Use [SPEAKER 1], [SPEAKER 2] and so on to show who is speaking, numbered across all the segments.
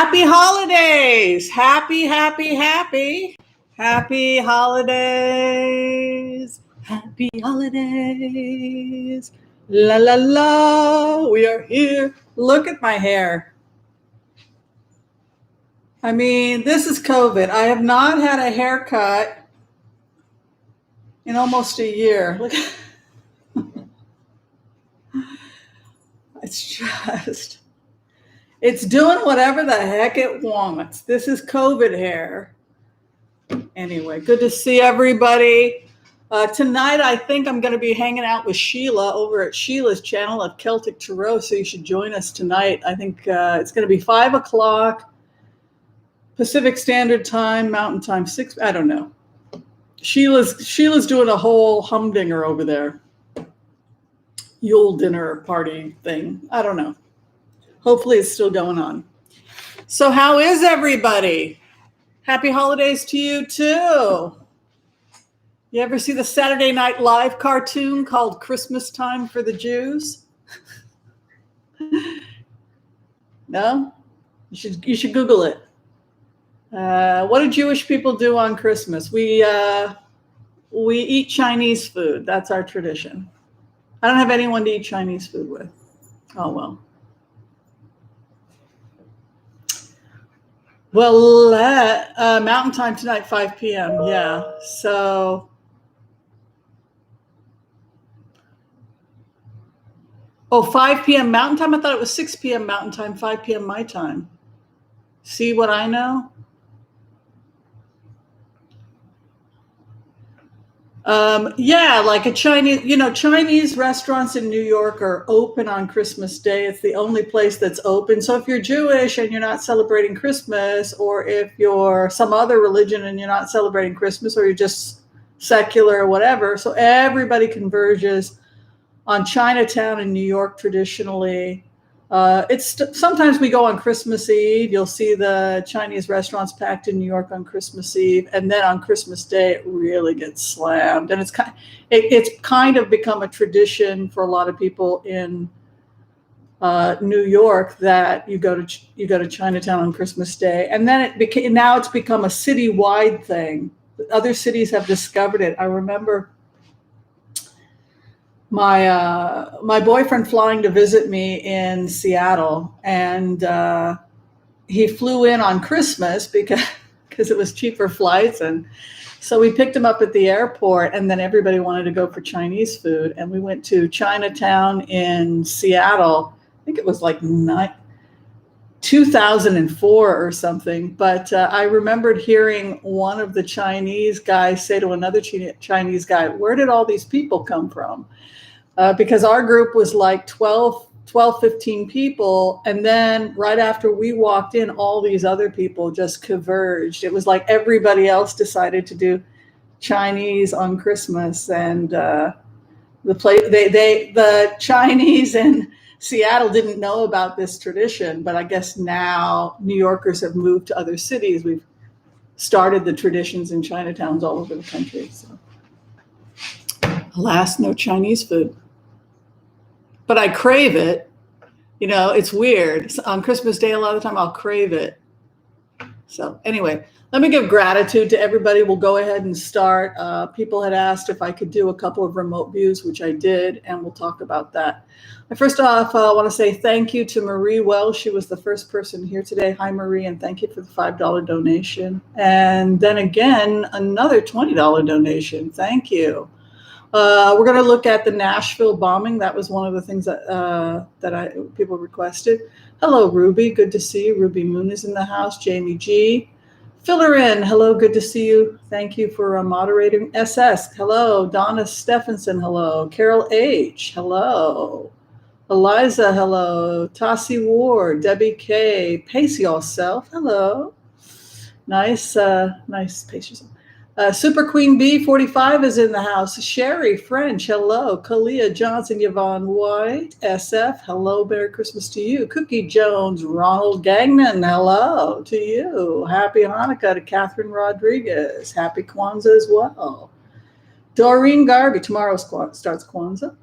[SPEAKER 1] Happy holidays. Happy holidays. Happy holidays. La la la. We are here. Look at my hair. I mean, this is COVID. I have not had a haircut in almost a year. Look. It's doing whatever the heck it wants. This is COVID hair. Anyway, good to see everybody. Tonight, I think I'm going to be hanging out with Sheila over at Sheila's channel of Celtic Tarot, so you should join us tonight. I think it's going to be 5 o'clock Pacific Standard Time, Mountain Time, 6, I don't know. Sheila's doing a whole humdinger over there. Yule dinner party thing. I don't know. Hopefully it's still going on. So how is everybody? Happy holidays to you too. You ever see the Saturday Night Live cartoon called Christmas Time for the Jews? No? You should Google it. What do Jewish people do on Christmas? We eat Chinese food. That's our tradition. I don't have anyone to eat Chinese food with. Oh, well. Well, Mountain Time tonight, 5 p.m. Yeah. So, 5 p.m. Mountain Time? I thought it was 6 p.m. Mountain Time, 5 p.m. my time. See what I know? Yeah, like a Chinese restaurants in New York are open on Christmas Day. It's the only place that's open. So if you're Jewish and you're not celebrating Christmas, or if you're some other religion and you're not celebrating Christmas, or you're just secular or whatever, so everybody converges on Chinatown in New York traditionally. Sometimes we go on Christmas Eve. You'll see the Chinese restaurants packed in New York on Christmas Eve, and then on Christmas Day it really gets slammed. And it's kind of become a tradition for a lot of people in New York that you go to Chinatown on Christmas Day, and then now it's become a citywide thing. Other cities have discovered it. I remember my boyfriend flying to visit me in Seattle, and he flew in on Christmas because it was cheaper flights, and so we picked him up at the airport, and then everybody wanted to go for Chinese food, and we went to Chinatown in Seattle. I think it was like 2004 or something, but I remembered hearing one of the Chinese guys say to another Chinese guy, "Where did all these people come from?" Because our group was like 12, 15 people. And then right after we walked in, all these other people just converged. It was like everybody else decided to do Chinese on Christmas. And the Chinese in Seattle didn't know about this tradition. But I guess now New Yorkers have moved to other cities. We've started the traditions in Chinatowns all over the country. So, alas, no Chinese food. But I crave it. It's weird. On Christmas Day, a lot of the time I'll crave it. So anyway, let me give gratitude to everybody. We'll go ahead and start. People had asked if I could do a couple of remote views, which I did, and we'll talk about that. First off, I want to say thank you to Marie Wells. She was the first person here today. Hi, Marie, and thank you for the $5 donation. And then again, another $20 donation. Thank you. We're going to look at the Nashville bombing. That was one of the things that people requested. Hello, Ruby. Good to see you. Ruby Moon is in the house. Jamie G. Fill her in. Hello. Good to see you. Thank you for moderating. SS. Hello. Donna Stephenson. Hello. Carol H. Hello. Eliza. Hello. Tassie Ward. Debbie K. Pace yourself. Hello. Nice. Pace yourself. Super Queen B45 is in the house. Sherry French, hello. Kalia Johnson, Yvonne White, SF, hello. Merry Christmas to you. Cookie Jones, Ronald Gagnon, hello to you. Happy Hanukkah to Catherine Rodriguez. Happy Kwanzaa as well. Doreen Garvey, tomorrow starts Kwanzaa.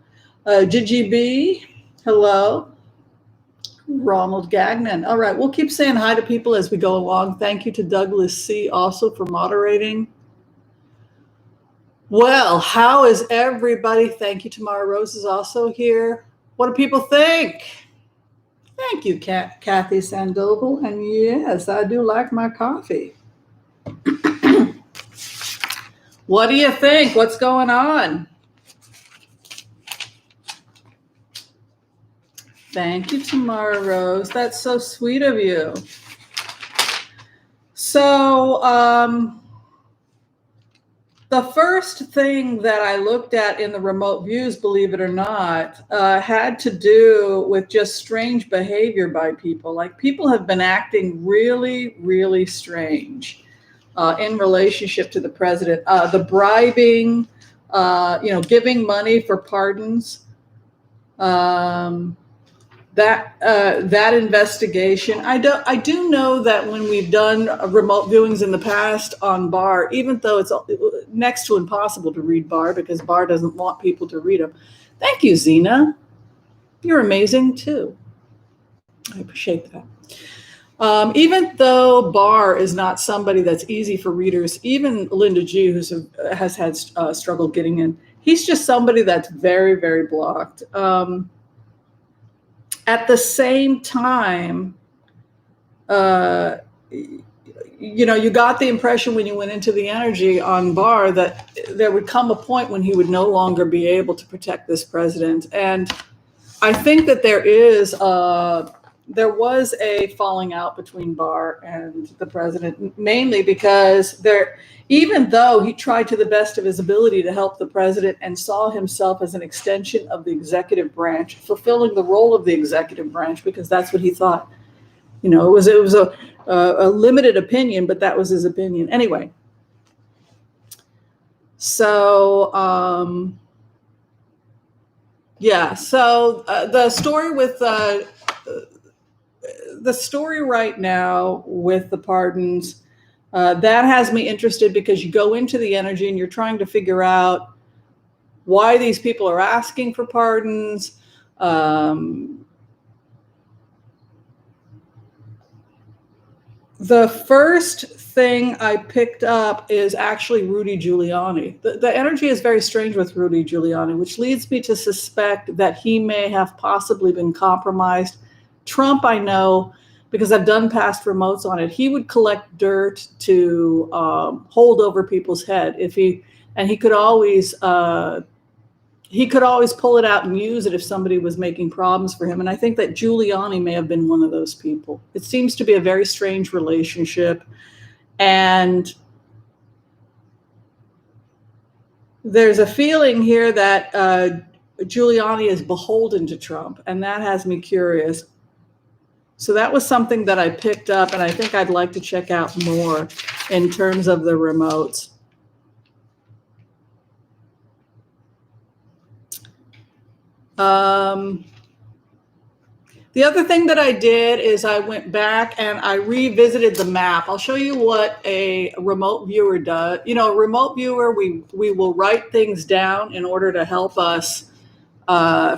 [SPEAKER 1] Gigi B, hello. Ronald Gagnon. All right, we'll keep saying hi to people as we go along. Thank you to Douglas C. also for moderating. Well, how is everybody? Thank you. Tamara Rose is also here. What do people think? Thank you, Kathy Sandoval. And yes, I do like my coffee. What do you think? What's going on? Thank you, Tamara Rose. That's so sweet of you. So, the first thing that I looked at in the remote views, believe it or not, had to do with just strange behavior by people. Like, people have been acting really, really strange in relationship to the president. The bribing, giving money for pardons, that investigation. I do know that when we've done remote viewings in the past on Barr, even though it's next to impossible to read Barr because Barr doesn't want people to read them. Thank you, Zena. You're amazing too. I appreciate that. Even though Barr is not somebody that's easy for readers, even Linda G, who has had struggle getting in, he's just somebody that's very, very blocked. At the same time, you got the impression when you went into the energy on Barr that there would come a point when he would no longer be able to protect this president. And I think that there was a falling out between Barr and the president, mainly because even though he tried to the best of his ability to help the president and saw himself as an extension of the executive branch, fulfilling the role of the executive branch, because that's what he thought. It was a limited opinion, but that was his opinion. Anyway, so the story with the story right now with the pardons, that has me interested because you go into the energy and you're trying to figure out why these people are asking for pardons. The first thing I picked up is actually Rudy Giuliani. The energy is very strange with Rudy Giuliani, which leads me to suspect that he may have possibly been compromised. Trump, I know, because I've done past remotes on it, he would collect dirt to hold over people's head. He could always pull it out and use it if somebody was making problems for him. And I think that Giuliani may have been one of those people. It seems to be a very strange relationship. And there's a feeling here that Giuliani is beholden to Trump, and that has me curious. So that was something that I picked up, and I think I'd like to check out more in terms of the remotes. The other thing that I did is I went back and I revisited the map. I'll show you what a remote viewer does. A remote viewer, we will write things down in order to help us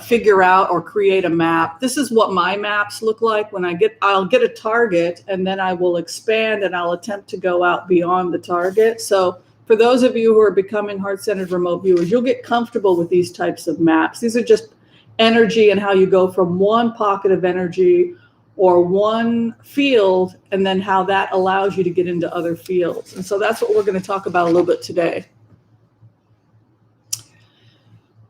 [SPEAKER 1] figure out or create a map. This is what my maps look like when I'll get a target, and then I will expand and I'll attempt to go out beyond the target. So for those of you who are becoming heart-centered remote viewers, you'll get comfortable with these types of maps. These are just energy and how you go from one pocket of energy or one field, and then how that allows you to get into other fields. And so that's what we're going to talk about a little bit today.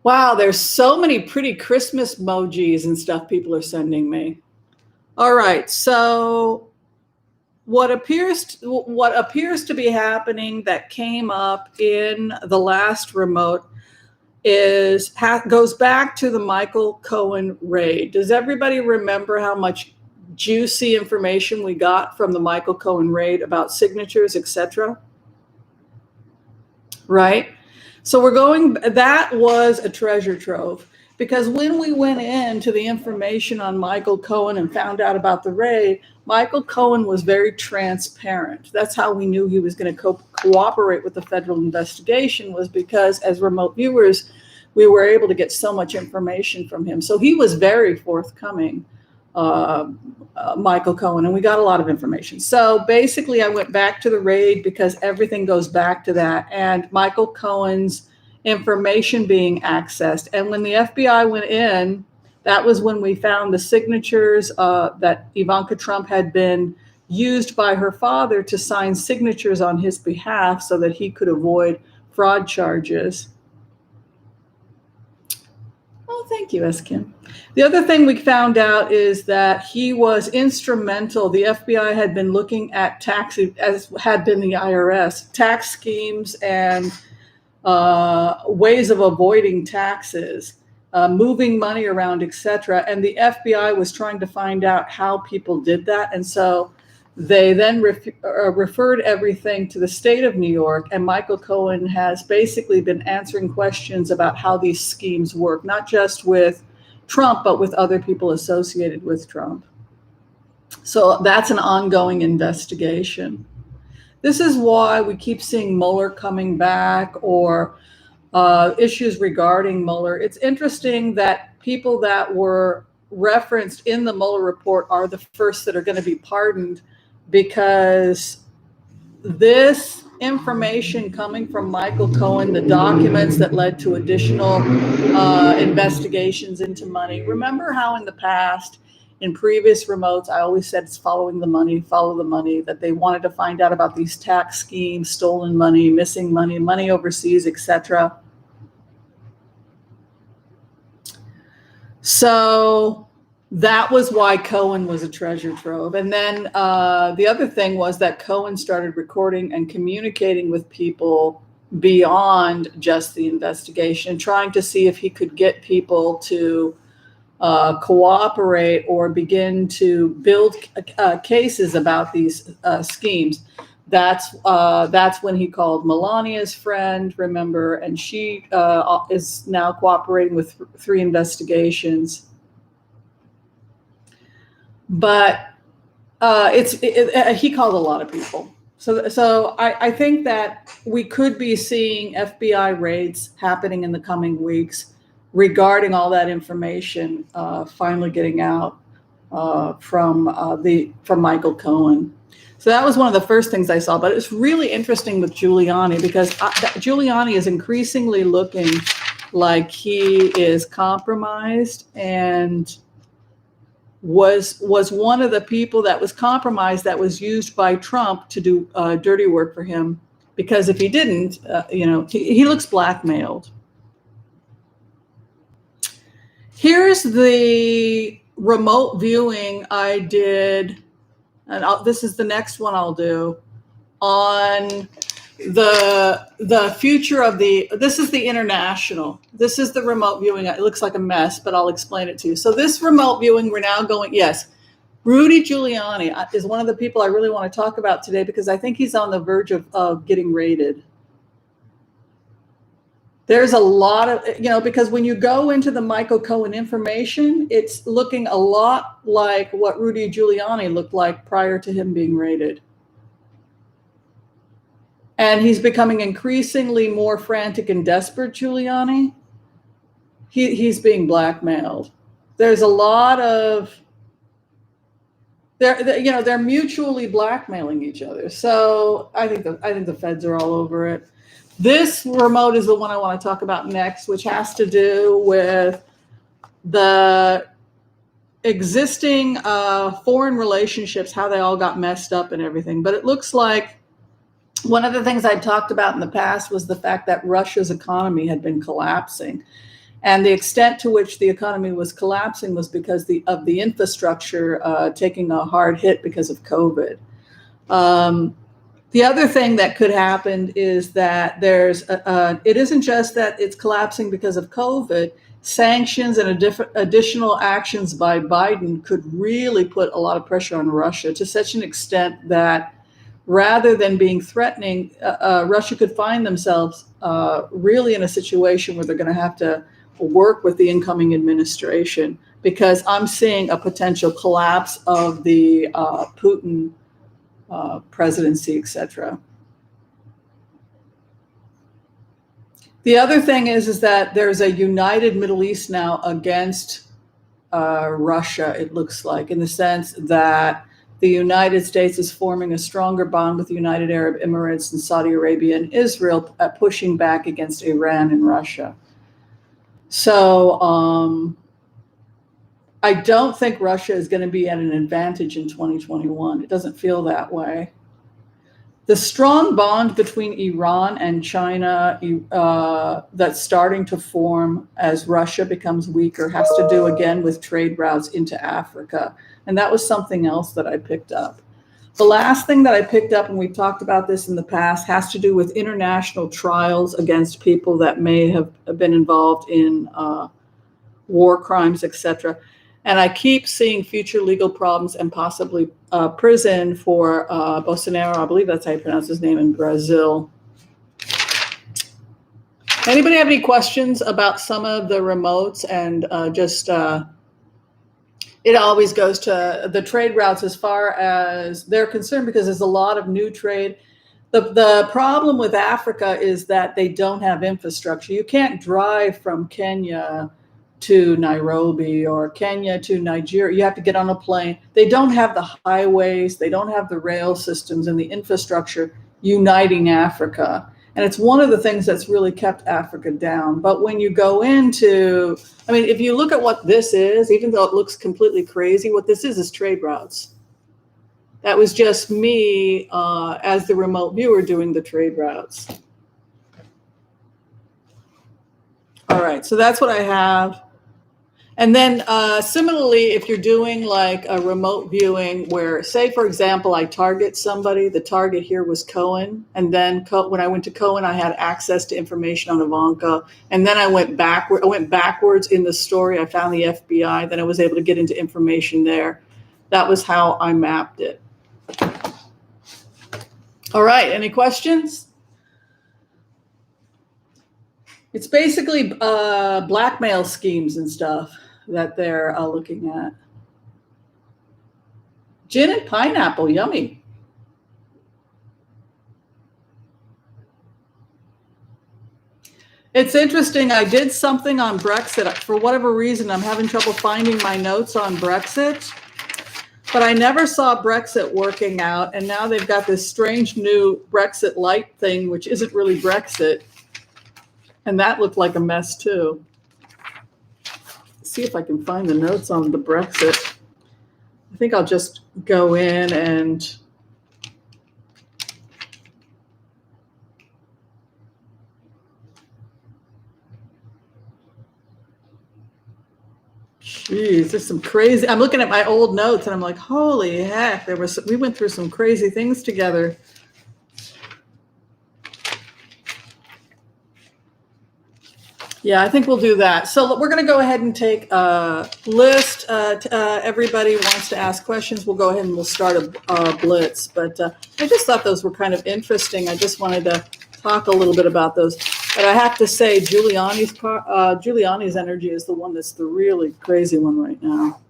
[SPEAKER 1] Wow, there's so many pretty Christmas emojis and stuff people are sending me. All right, so what appears to be happening that came up in the last remote goes back to the Michael Cohen raid. Does everybody remember how much juicy information we got from the Michael Cohen raid about signatures, etc.? Right? So that was a treasure trove, because when we went into the information on Michael Cohen and found out about the raid, Michael Cohen was very transparent. That's how we knew he was going to cooperate with the federal investigation, was because as remote viewers, we were able to get so much information from him. So he was very forthcoming. Michael Cohen, and we got a lot of information. So basically, I went back to the raid because everything goes back to that, and Michael Cohen's information being accessed. And when the FBI went in, that was when we found the signatures that Ivanka Trump had been used by her father to sign signatures on his behalf so that he could avoid fraud charges. Oh, thank you, S. Kim. The other thing we found out is that he was instrumental. The FBI had been looking at tax, as had been the IRS, tax schemes and ways of avoiding taxes, moving money around, etc. And the FBI was trying to find out how people did that. And so they then referred everything to the state of New York, and Michael Cohen has basically been answering questions about how these schemes work, not just with Trump, but with other people associated with Trump. So that's an ongoing investigation. This is why we keep seeing Mueller coming back, or issues regarding Mueller. It's interesting that people that were referenced in the Mueller report are the first that are going to be pardoned, because this information coming from Michael Cohen, the documents that led to additional investigations into money. Remember how in the past, in previous remotes, I always said it's following the money, follow the money, that they wanted to find out about these tax schemes, stolen money, missing money, money overseas, etc. So that was why Cohen was a treasure trove. And then the other thing was that Cohen started recording and communicating with people beyond just the investigation, trying to see if he could get people to cooperate or begin to build cases about these schemes. That's when he called Melania's friend, remember, and she is now cooperating with 3 investigations. But he called a lot of people. So I think that we could be seeing FBI raids happening in the coming weeks regarding all that information finally getting out from Michael Cohen. So that was one of the first things I saw. But it's really interesting with Giuliani, because Giuliani is increasingly looking like he is compromised, and was one of the people that was compromised, that was used by Trump to do dirty work for him. Because if he didn't, he looks blackmailed. Here's the remote viewing I did, and this is the next one I'll do, on the future of this is the international. This is the remote viewing. It looks like a mess, but I'll explain it to you. So this remote viewing, we're now going, yes, Rudy Giuliani is one of the people I really want to talk about today, because I think he's on the verge of getting raided. There's a lot of, because when you go into the Michael Cohen information, it's looking a lot like what Rudy Giuliani looked like prior to him being raided. And he's becoming increasingly more frantic and desperate, Giuliani. He's being blackmailed. There's a lot of, they're mutually blackmailing each other. So I think the feds are all over it. This remote is the one I want to talk about next, which has to do with the existing foreign relationships, how they all got messed up and everything. But it looks like one of the things I talked about in the past was the fact that Russia's economy had been collapsing. And the extent to which the economy was collapsing was because of the infrastructure taking a hard hit because of COVID. The other thing that could happen is that it isn't just that it's collapsing because of COVID. Sanctions and additional actions by Biden could really put a lot of pressure on Russia, to such an extent that rather than being threatening, Russia could find themselves really in a situation where they're going to have to work with the incoming administration, because I'm seeing a potential collapse of the Putin presidency, etc. The other thing is that there's a united Middle East now against Russia, it looks like, in the sense that the United States is forming a stronger bond with the United Arab Emirates and Saudi Arabia and Israel, pushing back against Iran and Russia. So I don't think Russia is going to be at an advantage in 2021. It doesn't feel that way. The strong bond between Iran and China that's starting to form as Russia becomes weaker has to do again with trade routes into Africa. And that was something else that I picked up. The last thing that I picked up, and we've talked about this in the past, has to do with international trials against people that may have been involved in war crimes, etc. And I keep seeing future legal problems and possibly prison for Bolsonaro. I believe that's how you pronounce his name, in Brazil. Anybody have any questions about some of the remotes and it always goes to the trade routes as far as they're concerned, because there's a lot of new trade. The problem with Africa is that they don't have infrastructure. You can't drive from Kenya to Nairobi or Kenya to Nigeria. You have to get on a plane. They don't have the highways. They don't have the rail systems and the infrastructure uniting Africa. And it's one of the things that's really kept Africa down. But when you go into, I mean, if you look at what this is, even though it looks completely crazy, what this is trade routes. That was just me as the remote viewer doing the trade routes. All right, so that's what I have. And then similarly, if you're doing like a remote viewing where, say, for example, I target somebody, the target here was Cohen. And then when I went to Cohen, I had access to information on Ivanka. And then I went backwards in the story. I found the FBI. Then I was able to get into information there. That was how I mapped it. All right, any questions? It's basically blackmail schemes and stuff that they're looking at. Gin and pineapple, yummy. It's interesting. I did something on Brexit. For whatever reason, I'm having trouble finding my notes on Brexit. But I never saw Brexit working out. And now they've got this strange new Brexit light thing, which isn't really Brexit. And that looked like a mess too. Let's see if I can find the notes on the Brexit. I think I'll just go in and geez, there's some crazy. I'm looking at my old notes and I'm like, holy heck, we went through some crazy things together. Yeah, I think we'll do that. So we're going to go ahead and take a list. Everybody wants to ask questions. We'll go ahead and we'll start a blitz. But I just thought those were kind of interesting. I just wanted to talk a little bit about those. But I have to say, Giuliani's energy is the one that's the really crazy one right now.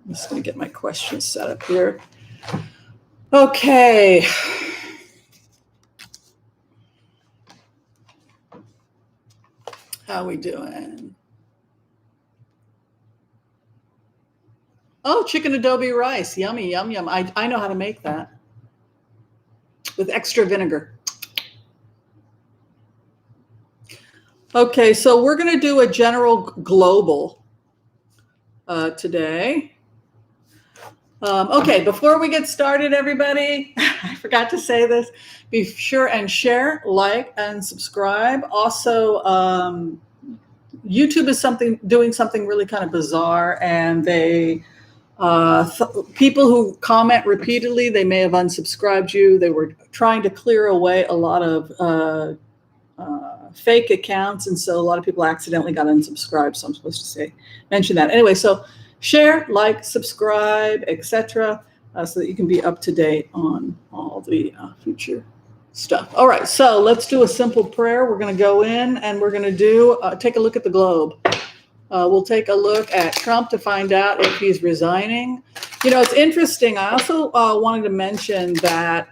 [SPEAKER 1] I'm just going to get my questions set up here. Okay. How we doing? Oh, chicken adobe rice. Yummy, yum, yum. I know how to make that with extra vinegar. Okay, so we're going to do a general global today. Okay, before we get started, everybody, I forgot to say this. Be sure and share, like, and subscribe. Also, YouTube is doing something really kind of bizarre, and they people who comment repeatedly, they may have unsubscribed you. They were trying to clear away a lot of fake accounts, and so a lot of people accidentally got unsubscribed. So I'm supposed to mention that anyway. So share, like, subscribe, etc., so that you can be up to date on all the future stuff. All right, so let's do a simple prayer. We're going to go in and we're going to take a look at the globe. We'll take a look at Trump to find out if he's resigning. You know, it's interesting. I also wanted to mention that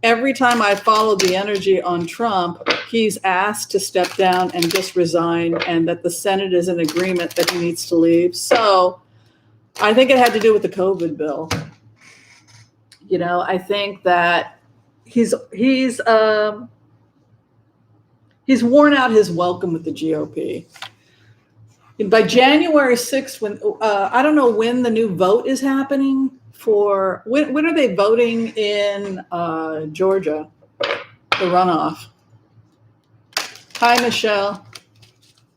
[SPEAKER 1] every time I followed the energy on Trump, he's asked to step down and just resign, and that the Senate is in agreement that he needs to leave. So I think it had to do with the COVID bill. You know, I think that he's worn out his welcome with the GOP. And by January 6th, when I don't know when the new vote is happening for, when are they voting in Georgia, the runoff? Hi, Michelle.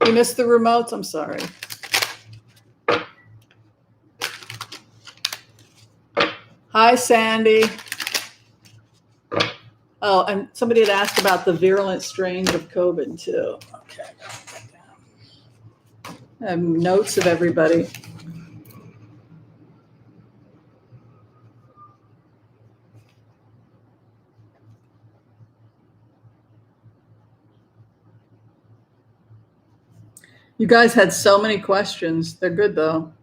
[SPEAKER 1] You missed the remotes? I'm sorry. Hi, Sandy. Oh, and somebody had asked about the virulent strains of COVID too. Okay. I have notes of everybody. You guys had so many questions. They're good though.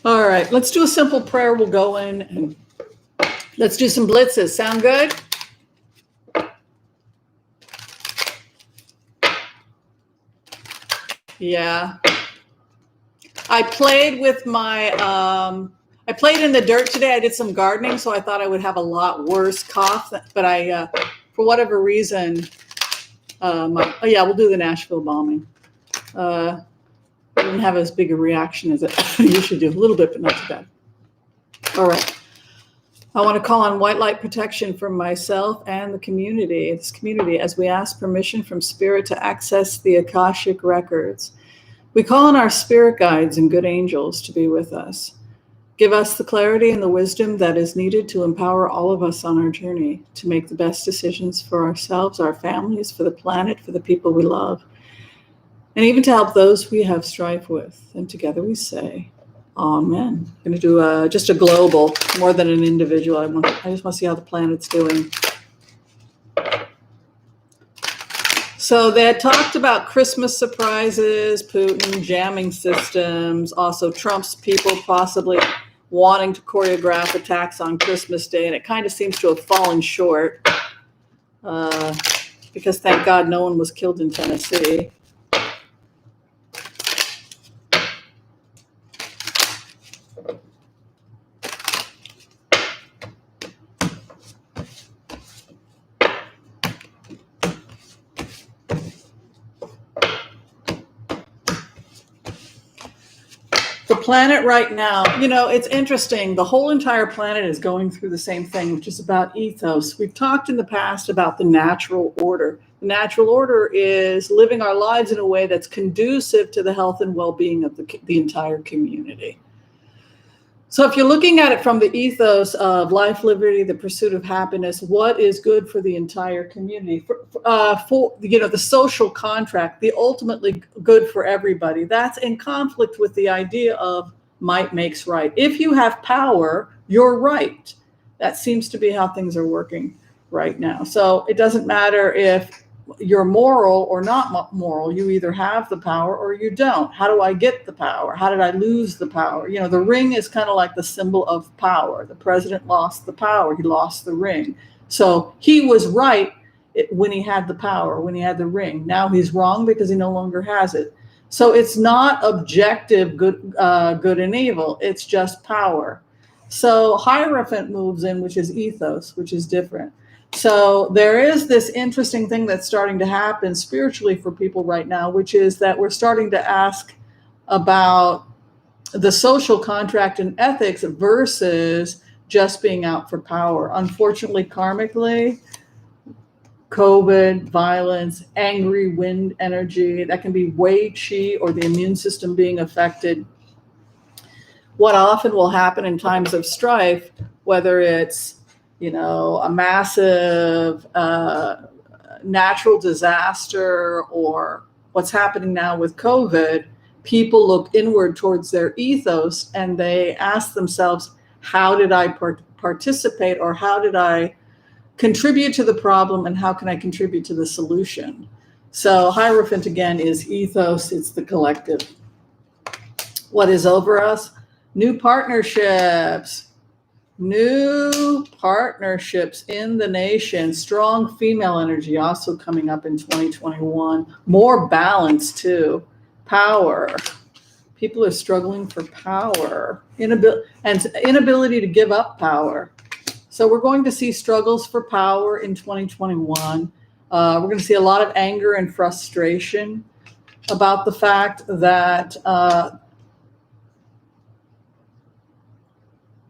[SPEAKER 1] All right, let's do a simple prayer. We'll go in and let's do some blitzes. Sound good? Yeah. I played with my, I played in the dirt today. I did some gardening, so I thought I would have a lot worse cough, but I, for whatever reason, oh yeah, we'll do the Nashville bombing. I didn't have as big a reaction as it usually do. A little bit, but not too bad. All right. I want to call on white light protection for myself and the community, this community, as we ask permission from Spirit to access the Akashic records. We call on our spirit guides and good angels to be with us. Give us the clarity and the wisdom that is needed to empower all of us on our journey to make the best decisions for ourselves, our families, for the planet, for the people we love, and even to help those we have strife with. And together we say, Amen. I'm going to do just a global, more than an individual. I just want to see how the planet's doing. So they had talked about Christmas surprises, Putin jamming systems, also Trump's people possibly wanting to choreograph attacks on Christmas Day, and it kind of seems to have fallen short because thank God no one was killed in Tennessee. The planet right now, you know, it's interesting. The whole entire planet is going through the same thing, which is about ethos. We've talked in the past about the natural order. The natural order is living our lives in a way that's conducive to the health and well-being of the entire community. So if you're looking at it from the ethos of life, liberty, the pursuit of happiness, what is good for the entire community, for you know, the social contract, the ultimately good for everybody, that's in conflict with the idea of might makes right. If you have power, you're right. That seems to be how things are working right now. So it doesn't matter if you're moral or not moral. You either have the power or you don't. How do I get the power? How did I lose the power? You know, the ring is kind of like the symbol of power. The president lost the power. He lost the ring. So he was right when he had the power, when he had the ring. Now he's wrong because he no longer has it. So it's not objective good and evil. It's just power. So Hierophant moves in, which is ethos, which is different. So there is this interesting thing that's starting to happen spiritually for people right now, which is that we're starting to ask about the social contract and ethics versus just being out for power. Unfortunately, karmically, COVID, violence, angry wind energy, that can be Wei Qi or the immune system being affected. What often will happen in times of strife, whether it's, you know, a massive natural disaster or what's happening now with COVID, people look inward towards their ethos and they ask themselves, how did I participate, or how did I contribute to the problem, and how can I contribute to the solution? So Hierophant again is ethos, it's the collective. What is over us? New partnerships. New partnerships in the nation. Strong female energy also coming up in 2021. More balance too. Power. People are struggling for power. Inability to give up power. So we're going to see struggles for power in 2021. We're going to see a lot of anger and frustration about the fact that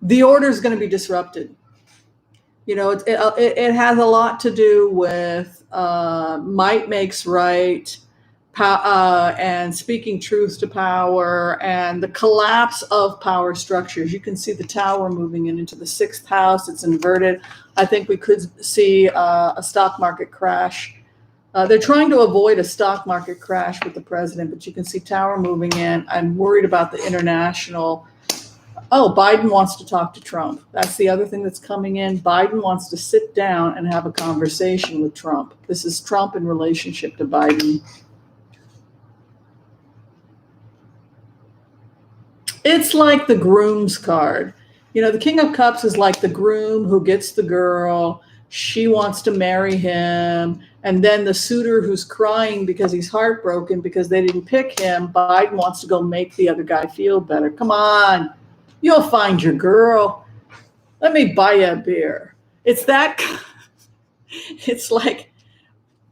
[SPEAKER 1] the order is going to be disrupted. You know, it has a lot to do with might makes right, and speaking truth to power, and the collapse of power structures. You can see the tower moving into the 6th house. It's inverted. I think we could see a stock market crash. They're trying to avoid a stock market crash with the president, but you can see tower moving in. I'm worried about the international. Oh, Biden wants to talk to Trump. That's the other thing that's coming in. Biden wants to sit down and have a conversation with Trump. This is Trump in relationship to Biden. It's like the groom's card. You know, the King of Cups is like the groom who gets the girl. She wants to marry him. And then the suitor who's crying because he's heartbroken because they didn't pick him, Biden wants to go make the other guy feel better. Come on. You'll find your girl. Let me buy you a beer. It's that. It's like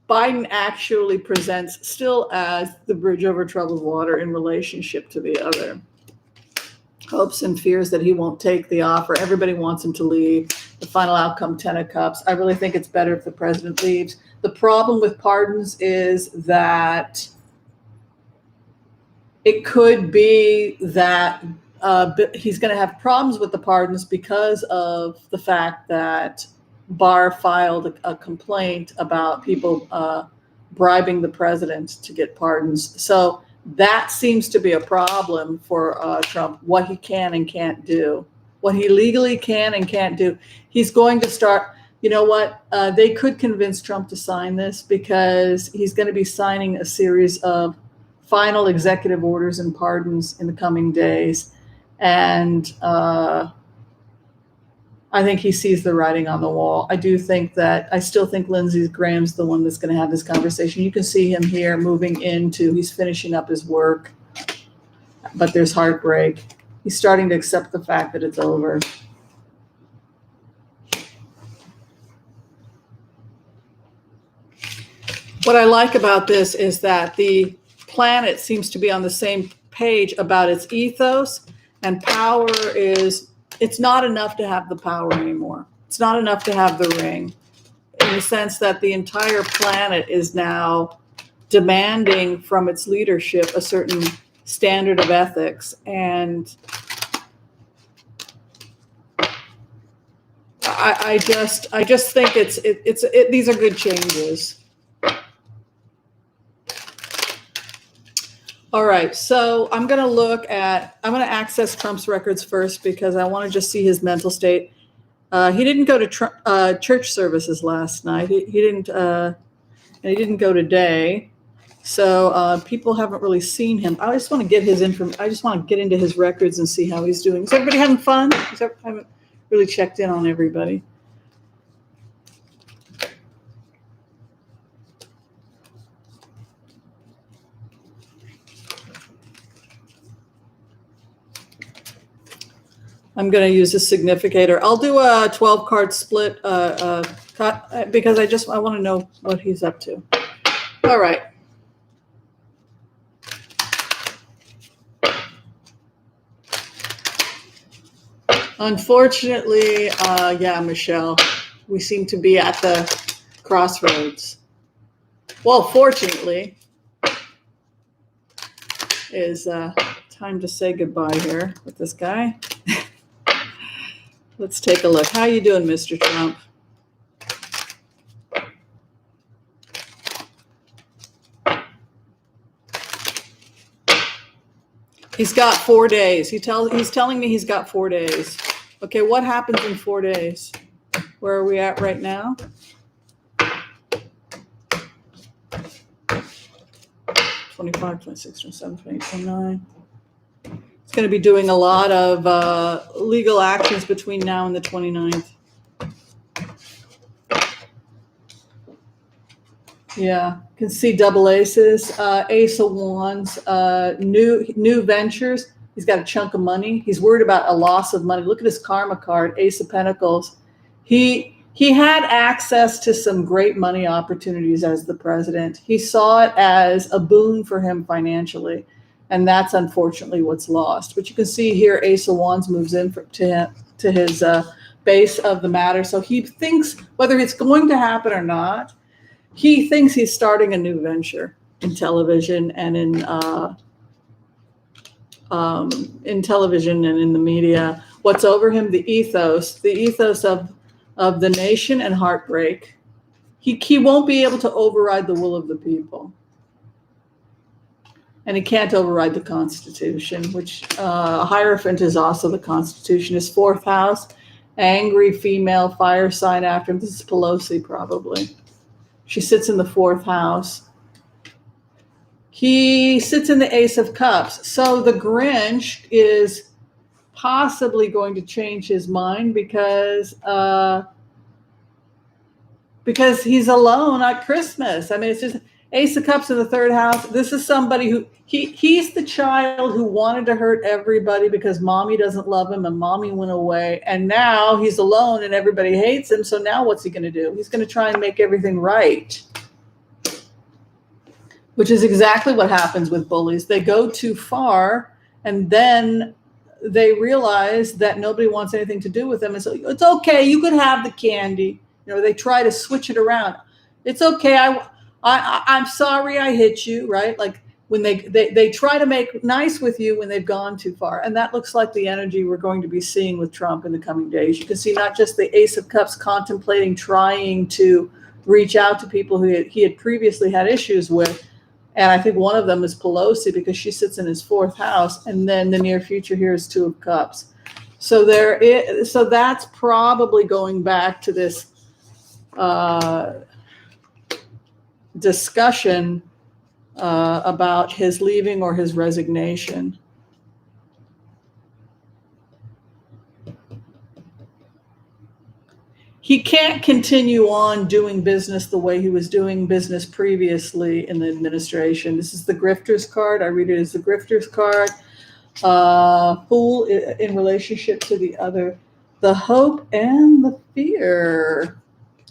[SPEAKER 1] Biden actually presents still as the bridge over troubled water in relationship to the other. Hopes and fears that he won't take the offer. Everybody wants him to leave. The final outcome, 10 of Cups. I really think it's better if the president leaves. The problem with pardons is that it could be that he's going to have problems with the pardons because of the fact that Barr filed a complaint about people bribing the president to get pardons. So that seems to be a problem for Trump, what he can and can't do, what he legally can and can't do. He's going to start, you know what, they could convince Trump to sign this because he's going to be signing a series of final executive orders and pardons in the coming days. And I think he sees the writing on the wall. I still think Lindsey Graham's the one that's going to have this conversation. You can see him here moving into, he's finishing up his work, but there's heartbreak. He's starting to accept the fact that it's over. What I like about this is that the planet seems to be on the same page about its ethos. And power it's not enough to have the power anymore. It's not enough to have the ring, in the sense that the entire planet is now demanding from its leadership a certain standard of ethics. And I just think these are good changes. All right, so I'm going to access Trump's records first because I want to just see his mental state. He didn't go to church services last night. He didn't, and he didn't go today. So people haven't really seen him. I just want to get his I just want to get into his records and see how he's doing. Is everybody having fun? I haven't really checked in on everybody. I'm going to use a significator. I'll do a 12-card split because I want to know what he's up to. All right. Unfortunately, Michelle, we seem to be at the crossroads. Well, fortunately, is time to say goodbye here with this guy. Let's take a look. How you doing, Mr. Trump? He's got 4 days. He's telling me he's got 4 days. Okay, what happens in 4 days? Where are we at right now? 25, 26, 27, 28, 29. He's going to be doing a lot of legal actions between now and the 29th. Yeah, you can see double aces, ace of wands, new ventures. He's got a chunk of money. He's worried about a loss of money. Look at his karma card, ace of pentacles. He had access to some great money opportunities as the president. He saw it as a boon for him financially, and that's unfortunately what's lost. But you can see here, ace of wands moves in to his base of the matter. So he thinks whether it's going to happen or not, he thinks he's starting a new venture in television and in television and in the media. What's over him? The ethos of the nation and heartbreak. He won't be able to override the will of the people. And he can't override the Constitution, which Hierophant is also the Constitution. His fourth house, angry female fire sign after him. This is Pelosi probably. She sits in the fourth house. He sits in the Ace of Cups. So the Grinch is possibly going to change his mind because he's alone at Christmas. I mean, it's just Ace of Cups in the third house. This is somebody who he's the child who wanted to hurt everybody because mommy doesn't love him and mommy went away. And now he's alone and everybody hates him. So now what's he going to do? He's going to try and make everything right, which is exactly what happens with bullies. They go too far and then they realize that nobody wants anything to do with them. And so it's okay. You could have the candy. You know, they try to switch it around. It's okay. I'm sorry I hit you, right? Like when they try to make nice with you when they've gone too far. And that looks like the energy we're going to be seeing with Trump in the coming days. You can see not just the Ace of Cups contemplating trying to reach out to people who he had previously had issues with. And I think one of them is Pelosi because she sits in his fourth house. And then the near future here is Two of Cups. So so that's probably going back to this discussion about his leaving or his resignation. He can't continue on doing business the way he was doing business previously in the administration. This is the Grifter's card. I read it as the Grifter's card. Fool in relationship to the other. The hope and the fear.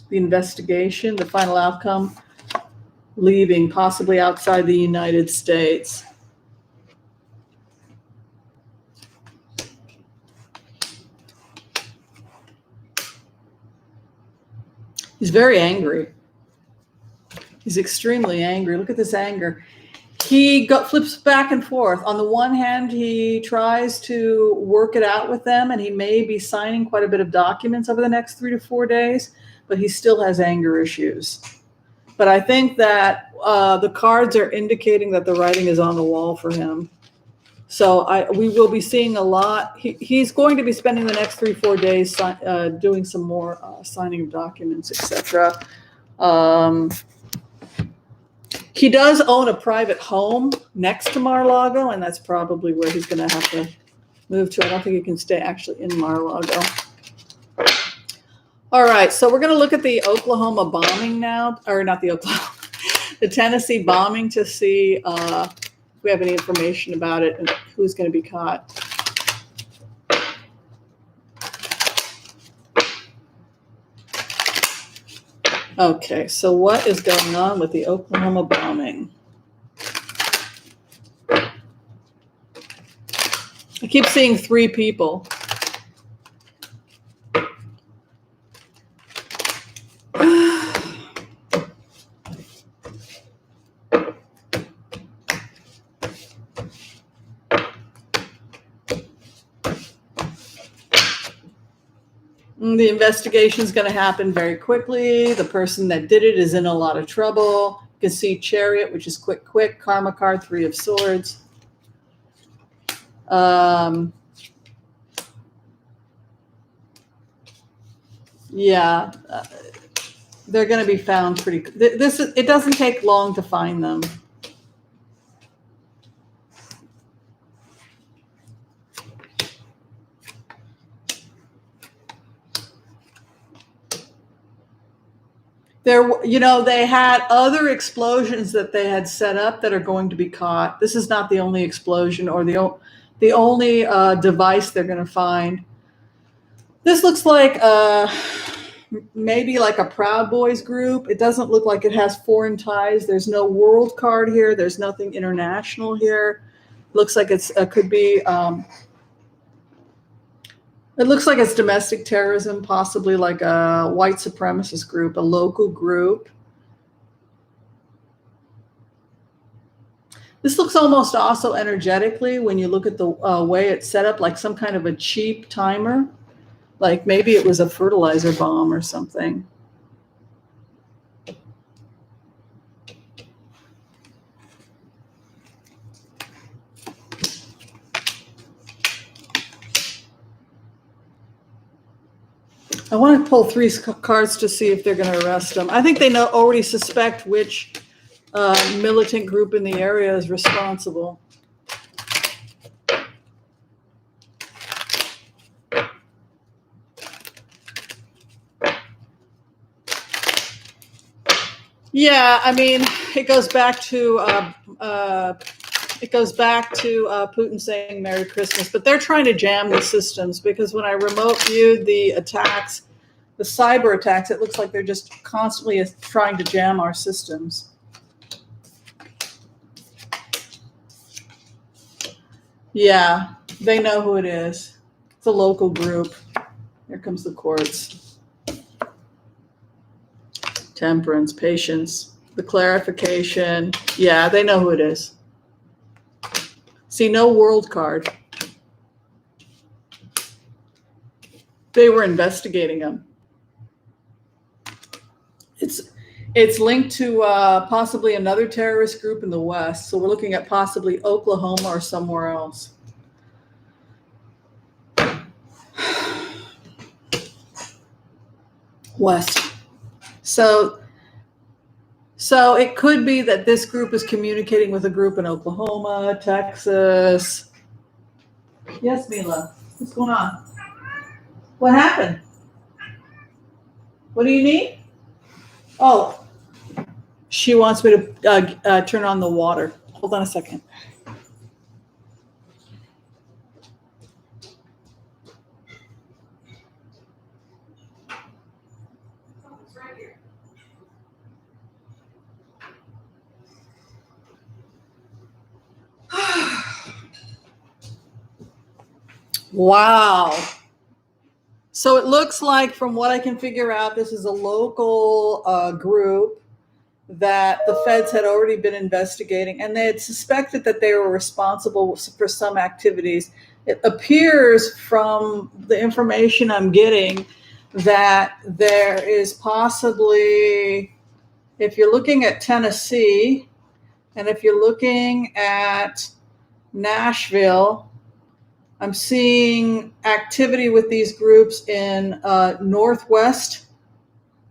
[SPEAKER 1] The investigation, the final outcome. Leaving, possibly outside the United States. He's very angry. He's extremely angry. Look at this anger. He flips back and forth. On the one hand, he tries to work it out with them, and he may be signing quite a bit of documents over the next 3 to 4 days, but he still has anger issues. But I think that the cards are indicating that the writing is on the wall for him. So we will be seeing a lot. He's going to be spending the next 3-4 days doing some more signing of documents, etc. He does own a private home next to Mar-a-Lago, and that's probably where he's going to have to move to. I don't think he can stay actually in Mar-a-Lago. All right, so we're going to look at the Oklahoma bombing now, or not the Oklahoma, the Tennessee bombing to see if we have any information about it and who's going to be caught. Okay, so what is going on with the Oklahoma bombing? I keep seeing 3 people. The investigation is going to happen very quickly. The person that did it is in a lot of trouble. You can see Chariot, which is quick, Karma card, 3 of Swords. Yeah, they're going to be found pretty. It doesn't take long to find them. They had other explosions that they had set up that are going to be caught. This is not the only explosion or the only device they're going to find. This looks like maybe like a Proud Boys group. It doesn't look like it has foreign ties. There's no world card here. There's nothing international here. Looks like it could be. It looks like it's domestic terrorism, possibly like a white supremacist group, a local group. This looks almost also energetically, when you look at the way it's set up, like some kind of a cheap timer. Like maybe it was a fertilizer bomb or something. I want to pull 3 cards to see if they're going to arrest them. I think they already suspect which militant group in the area is responsible. Yeah, I mean, it goes back to Putin saying Merry Christmas, but they're trying to jam the systems, because when I remote viewed the attacks, the cyber attacks, it looks like they're just constantly trying to jam our systems. Yeah, they know who it is. It's a local group. Here comes the courts. Temperance, patience, the clarification. Yeah, they know who it is. See, no world card. They were investigating them. It's linked to possibly another terrorist group in the West. So we're looking at possibly Oklahoma or somewhere else. West. So it could be that this group is communicating with a group in Oklahoma, Texas. Yes, Mila. What's going on? What happened? What do you need? Oh, she wants me to turn on the water. Hold on a second. Wow. So it looks like, from what I can figure out, this is a local group that the feds had already been investigating, and they had suspected that they were responsible for some activities. It appears from the information I'm getting that there is possibly, if you're looking at Tennessee, and if you're looking at Nashville, I'm seeing activity with these groups in Northwest,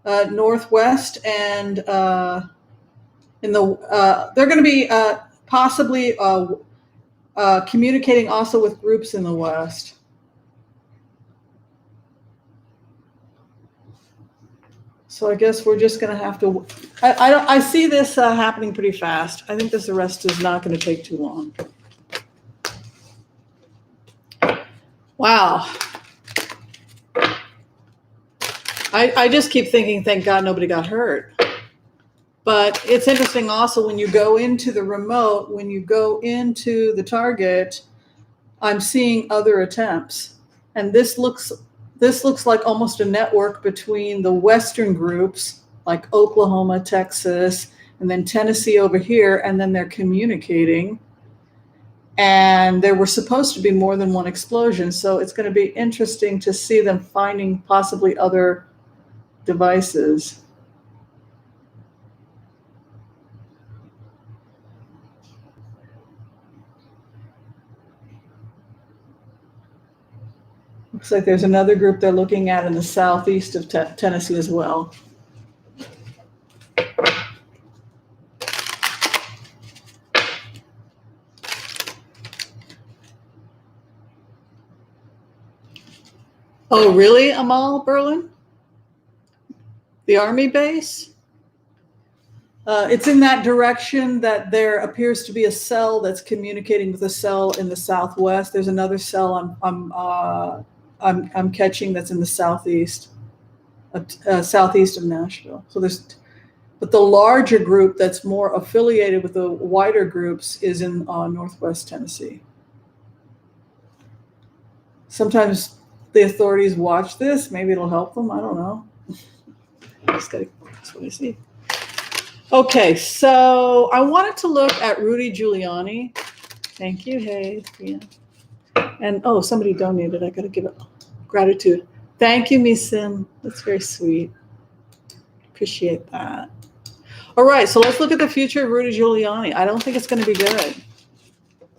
[SPEAKER 1] and in the they're going to be possibly communicating also with groups in the West. So I guess we're just going to have to. I see this happening pretty fast. I think this arrest is not going to take too long. Wow. I just keep thinking, thank God nobody got hurt. But it's interesting also, when you go into the remote, when you go into the target, I'm seeing other attempts. And this looks like almost a network between the Western groups, like Oklahoma, Texas, and then Tennessee over here, and then they're communicating. And there were supposed to be more than one explosion. So it's going to be interesting to see them finding possibly other devices. Looks like there's another group they're looking at in the southeast of Tennessee as well. Oh, really, Amal Berlin? The Army base? It's in that direction that there appears to be a cell that's communicating with a cell in the southwest. There's another cell I'm catching that's in the southeast of Nashville. So but the larger group that's more affiliated with the wider groups is in northwest Tennessee. Sometimes the authorities watch this. Maybe it'll help them. I don't know. That's what I see. Okay, so I wanted to look at Rudy Giuliani. Thank you. Hey, yeah. And somebody donated. I got to give it gratitude. Thank you, Miss Sim. That's very sweet. Appreciate that. All right, so let's look at the future of Rudy Giuliani. I don't think it's going to be good.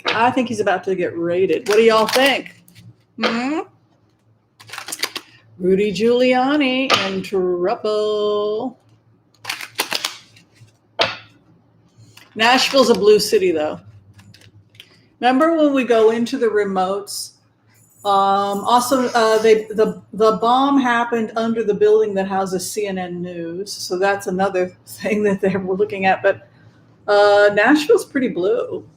[SPEAKER 1] I think he's about to get raided. What do y'all think? Rudy Giuliani in trouble. Nashville's a blue city, though. Remember when we go into the remotes? The bomb happened under the building that houses CNN News, so that's another thing that we're looking at. But Nashville's pretty blue.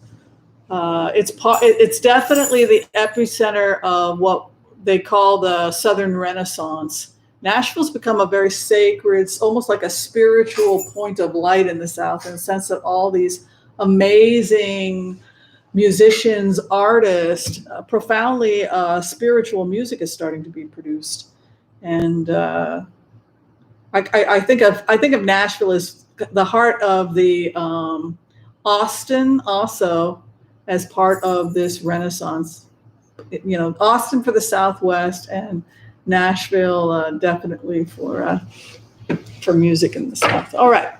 [SPEAKER 1] It's definitely the epicenter of what they call the Southern Renaissance. Nashville's become a very sacred, it's almost like a spiritual point of light in the South, in the sense that all these amazing musicians, artists, profoundly spiritual music is starting to be produced. And I think of Nashville as the heart of the Austin also as part of this Renaissance. Austin for the Southwest and Nashville definitely for music in the South. All right.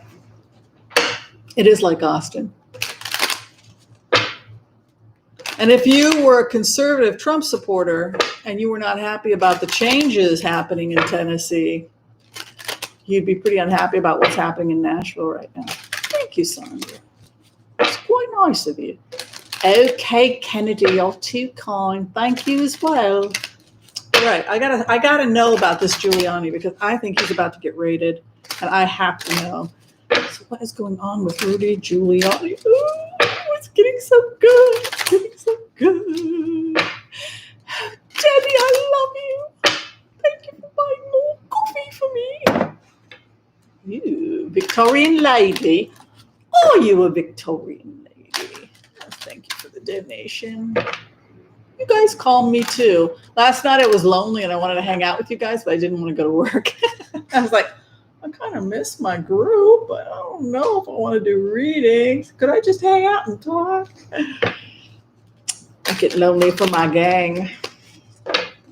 [SPEAKER 1] It is like Austin. And if you were a conservative Trump supporter and you were not happy about the changes happening in Tennessee, you'd be pretty unhappy about what's happening in Nashville right now. Thank you, Sandra. It's quite nice of you. Okay, Kennedy, you're too kind. Thank you as well. All right, I gotta know about this Giuliani because I think he's about to get raided, and I have to know. So what is going on with Rudy Giuliani? Ooh, it's getting so good. It's getting so good. Debbie, I love you. Thank you for buying more coffee for me. You Victorian lady. Are you a Victorian lady? Oh, thank you for the donation. You guys called me too. Last night I was lonely and I wanted to hang out with you guys, but I didn't want to go to work. I was like, I kind of miss my group, but I don't know if I want to do readings. Could I just hang out and talk? I get lonely for my gang.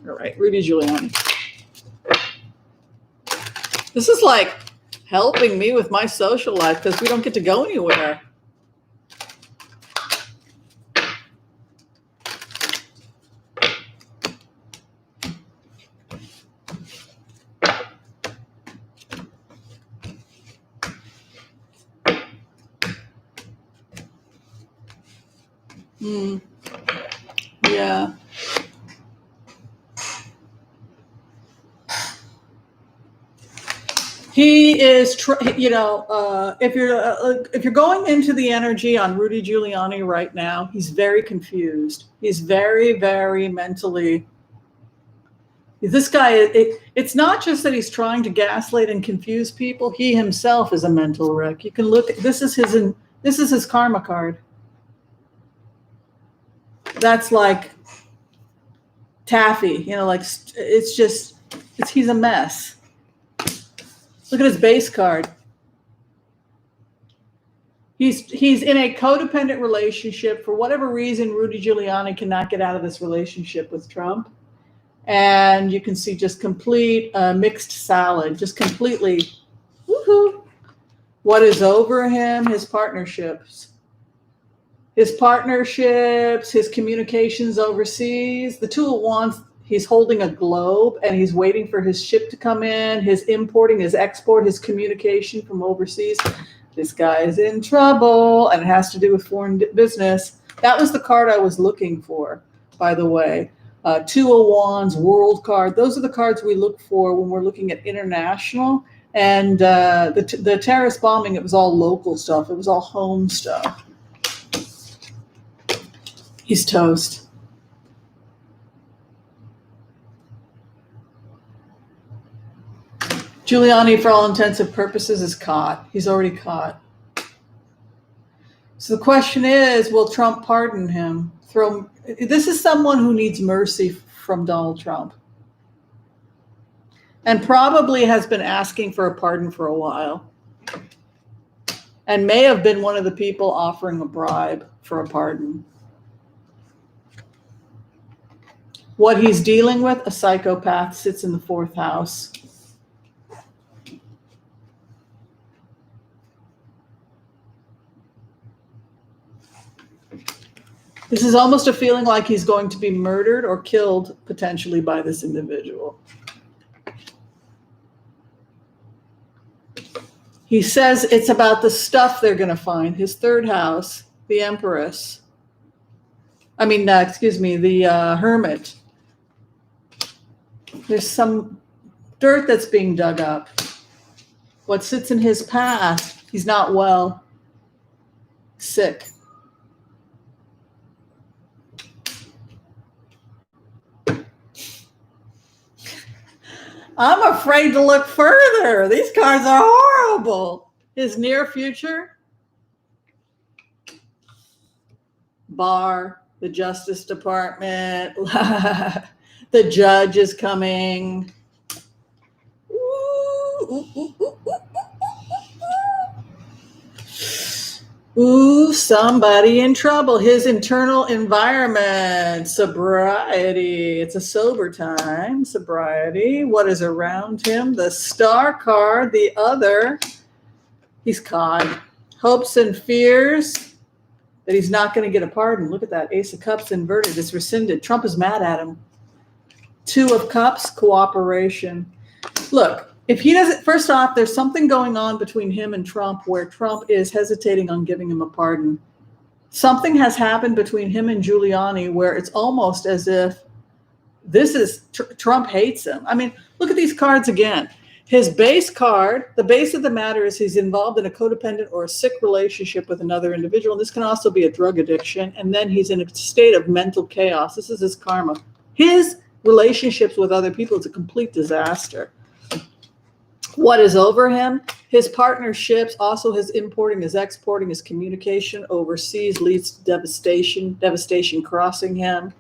[SPEAKER 1] All right, Rudy Giuliani. This is like helping me with my social life because we don't get to go anywhere. Yeah. He is, if you're going into the energy on Rudy Giuliani right now, he's very confused. He's very, very mentally. This guy, it's not just that he's trying to gaslight and confuse people. He himself is a mental wreck. You can look. This is his karma card. That's like taffy, he's a mess. Look at his base card. He's in a codependent relationship. For whatever reason, Rudy Giuliani cannot get out of this relationship with Trump. And you can see just complete mixed salad, just completely, woohoo. What is over him? His partnerships, his communications overseas. The Two of Wands, he's holding a globe and he's waiting for his ship to come in, his importing, his export, his communication from overseas. This guy is in trouble and it has to do with foreign business. That was the card I was looking for, by the way. Two of Wands, World card. Those are the cards we look for when we're looking at international. And the terrorist bombing, it was all local stuff. It was all home stuff. He's toast. Giuliani, for all intents and purposes, is caught. He's already caught. So the question is, will Trump pardon him? This is someone who needs mercy from Donald Trump. And probably has been asking for a pardon for a while. And may have been one of the people offering a bribe for a pardon. What he's dealing with, a psychopath, sits in the 4th house. This is almost a feeling like he's going to be murdered or killed potentially by this individual. He says it's about the stuff they're going to find. His 3rd house, the Empress. The Hermit. There's some dirt that's being dug up. What sits in his past, he's not well, sick. I'm afraid to look further. These cards are horrible. His near future, bar, the Justice Department, the judge is coming. Ooh, somebody in trouble. His internal environment, sobriety. It's a sober time, sobriety. What is around him? The Star card, the other. He's caught. Hopes and fears that he's not going to get a pardon. Look at that. Ace of Cups inverted. It's rescinded. Trump is mad at him. 2 of Cups, cooperation. Look. If he doesn't, first off, there's something going on between him and Trump where Trump is hesitating on giving him a pardon. Something has happened between him and Giuliani where it's almost as if Trump hates him. I mean, look at these cards again. His base card, the base of the matter is he's involved in a codependent or a sick relationship with another individual. This can also be a drug addiction. And then he's in a state of mental chaos. This is his karma. His relationships with other people is a complete disaster. What is over him? His partnerships, also his importing, his exporting, his communication overseas leads to devastation crossing him.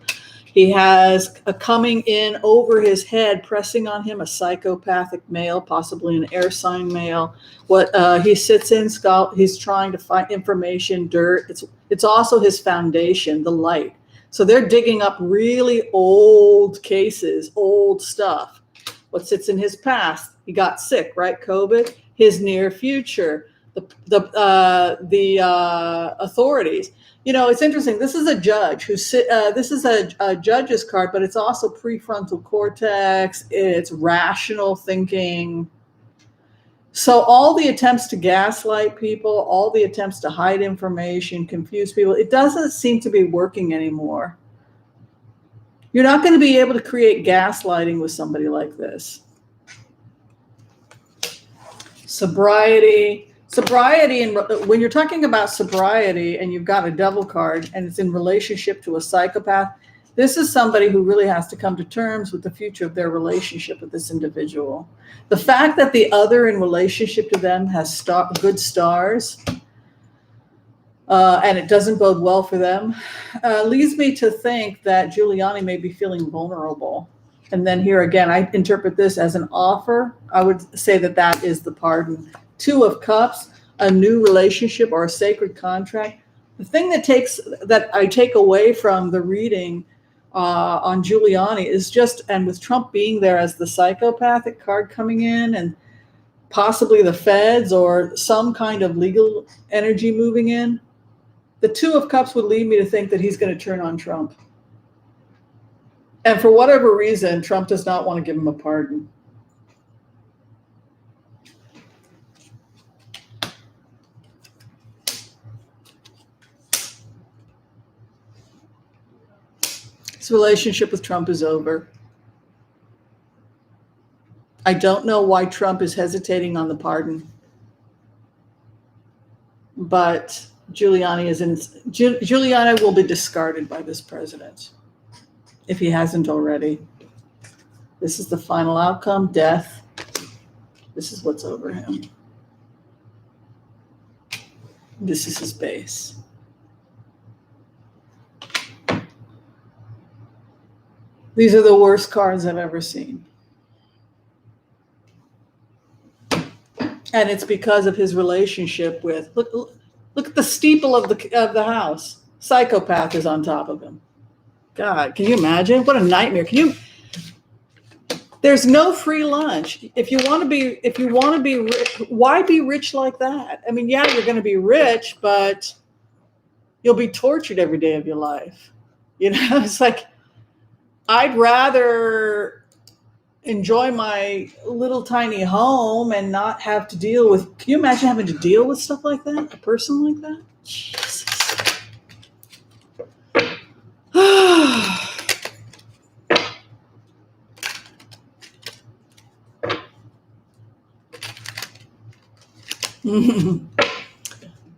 [SPEAKER 1] He has a coming in over his head, pressing on him, a psychopathic male, possibly an air sign male. What he sits in, he's trying to find information, dirt. It's also his foundation, the light. So they're digging up really old cases, old stuff. What sits in his past? He got sick, right? COVID. His near future, the authorities. You know, it's interesting. This is a judge this is a judge's card, but it's also prefrontal cortex. It's rational thinking. So all the attempts to gaslight people, all the attempts to hide information, confuse people, it doesn't seem to be working anymore. You're not going to be able to create gaslighting with somebody like this. Sobriety, and when you're talking about sobriety and you've got a devil card and it's in relationship to a psychopath, this is somebody who really has to come to terms with the future of their relationship with this individual. The fact that the other in relationship to them has good stars and it doesn't bode well for them leads me to think that Giuliani may be feeling vulnerable. And then here again, I interpret this as an offer. I would say that is the pardon. 2 of Cups, a new relationship or a sacred contract. The thing that I take away from the reading on Giuliani is just, and with Trump being there as the psychopathic card coming in and possibly the feds or some kind of legal energy moving in, the 2 of Cups would lead me to think that he's going to turn on Trump. And for whatever reason, Trump does not want to give him a pardon. His relationship with Trump is over. I don't know why Trump is hesitating on the pardon, but Giuliani will be discarded by this president if he hasn't already. This is the final outcome, death. This is what's over him. This is his base. These are the worst cards I've ever seen. And it's because of his relationship with, look at the steeple of the house. Psychopath is on top of him. God, can you imagine? What a nightmare. There's no free lunch. If you want to be rich, why be rich like that? I mean, yeah, you're going to be rich, but you'll be tortured every day of your life. You know, it's like, I'd rather enjoy my little tiny home and not have to deal with, can you imagine having to deal with stuff like that? A person like that? Jesus.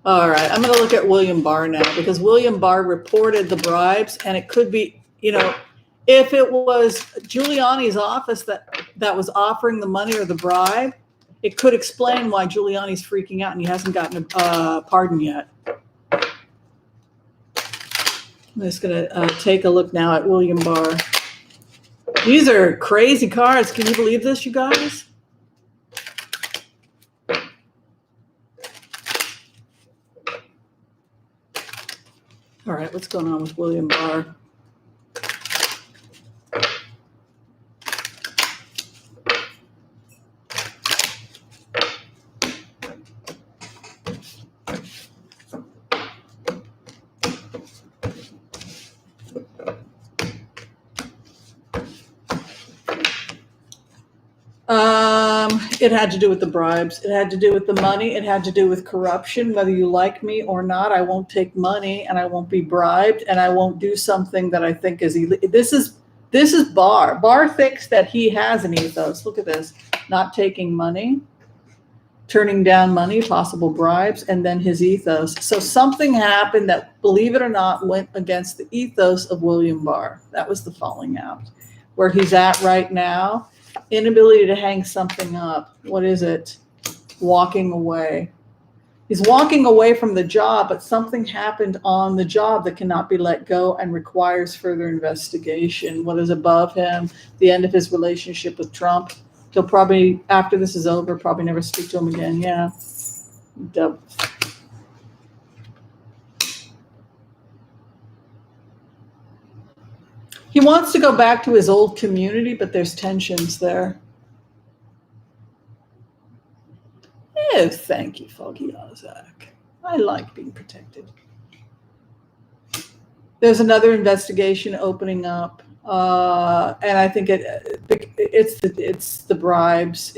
[SPEAKER 1] All right, I'm going to look at William Barr now, because William Barr reported the bribes, and it could be, you know, if it was Giuliani's office that was offering the money or the bribe, it could explain why Giuliani's freaking out and he hasn't gotten a pardon yet. I'm just going to take a look now at William Barr. These are crazy cards. Can you believe this, you guys? All right, what's going on with William Barr? It had to do with the bribes. It had to do with the money. It had to do with corruption. Whether you like me or not, I won't take money and I won't be bribed and I won't do something that I think is illegal. This is Barr. Barr thinks that he has an ethos. Look at this. Not taking money, turning down money, possible bribes, and then his ethos. So something happened that, believe it or not, went against the ethos of William Barr. That was the falling out. Where he's at right now, inability to hang something up. What is it? Walking away. He's walking away from the job, but something happened on the job that cannot be let go and requires further investigation. What is above him? The end of his relationship with Trump. He'll probably, after this is over, probably never speak to him again. Yeah. He wants to go back to his old community, but there's tensions there. Oh, thank you, Foggy Ozak. I like being protected. There's another investigation opening up, and I think it's the bribes.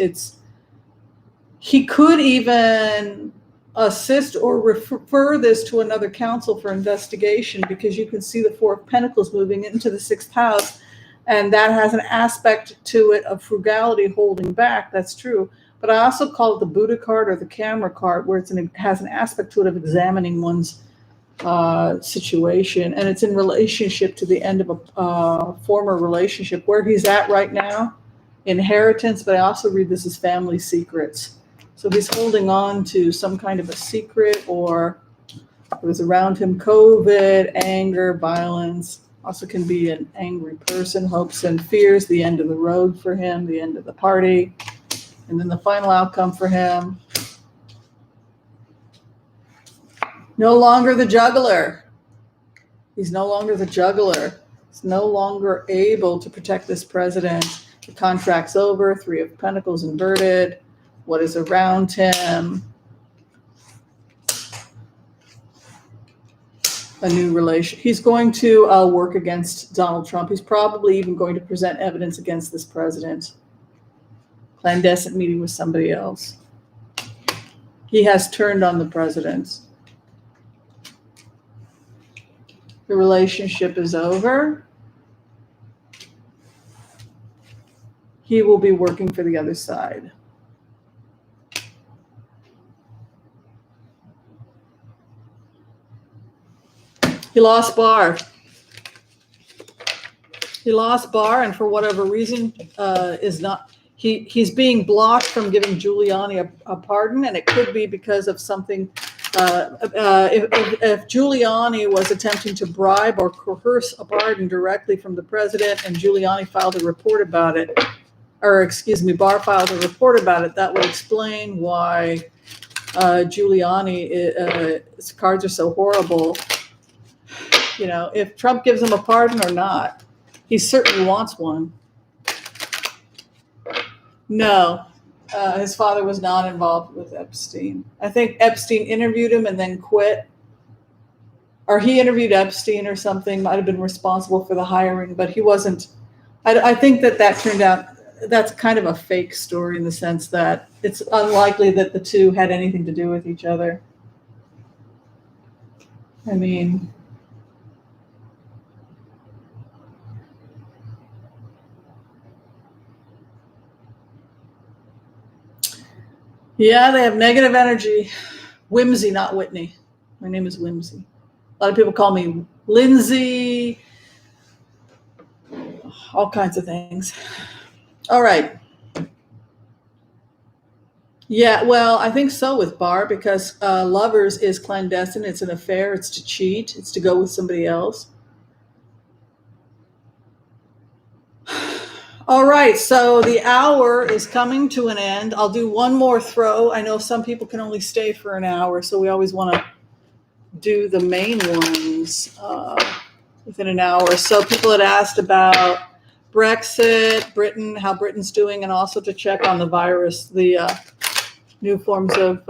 [SPEAKER 1] He could even assist or refer this to another council for investigation, because you can see the Four of Pentacles moving into the 6th house, and that has an aspect to it of frugality, holding back. That's true. But I also call it the Buddha card or the camera card, where it has an aspect to it of examining one's situation, and it's in relationship to the end of a former relationship. Where he's at right now, inheritance, but I also read this as family secrets. So he's holding on to some kind of a secret, or it was around him, COVID, anger, violence. Also can be an angry person, hopes and fears, the end of the road for him, the end of the party. And then the final outcome for him. No longer the juggler. He's no longer the juggler. He's no longer able to protect this president. The contract's over, 3 of Pentacles inverted. What is around him? A new relation. He's going to work against Donald Trump. He's probably even going to present evidence against this president. Clandestine meeting with somebody else. He has turned on the president. The relationship is over. he will be working for the other side. He lost Barr. He lost Barr, and for whatever reason, he's being blocked from giving Giuliani a pardon, and it could be because of something. If Giuliani was attempting to bribe or coerce a pardon directly from the president, and Giuliani filed a report about it, Barr filed a report about it, that would explain why Giuliani's cards are so horrible. You know, if Trump gives him a pardon or not, he certainly wants one. No, his father was not involved with Epstein. I think Epstein interviewed him and then quit. Or he interviewed Epstein or something, might have been responsible for the hiring, but he wasn't. I think that turned out, that's kind of a fake story in the sense that it's unlikely that the two had anything to do with each other. I mean, yeah, they have negative energy. Whimsy, not Whitney. My name is Whimsy. A lot of people call me Lindsey, all kinds of things. All right. Yeah, well, I think so with Barr, because Lovers is clandestine. It's an affair. It's to cheat. It's to go with somebody else. All right, so the hour is coming to an end. I'll do one more throw. I know some people can only stay for an hour, so we always want to do the main ones within an hour. So people had asked about Brexit, Britain, how Britain's doing, and also to check on the virus, the new forms of,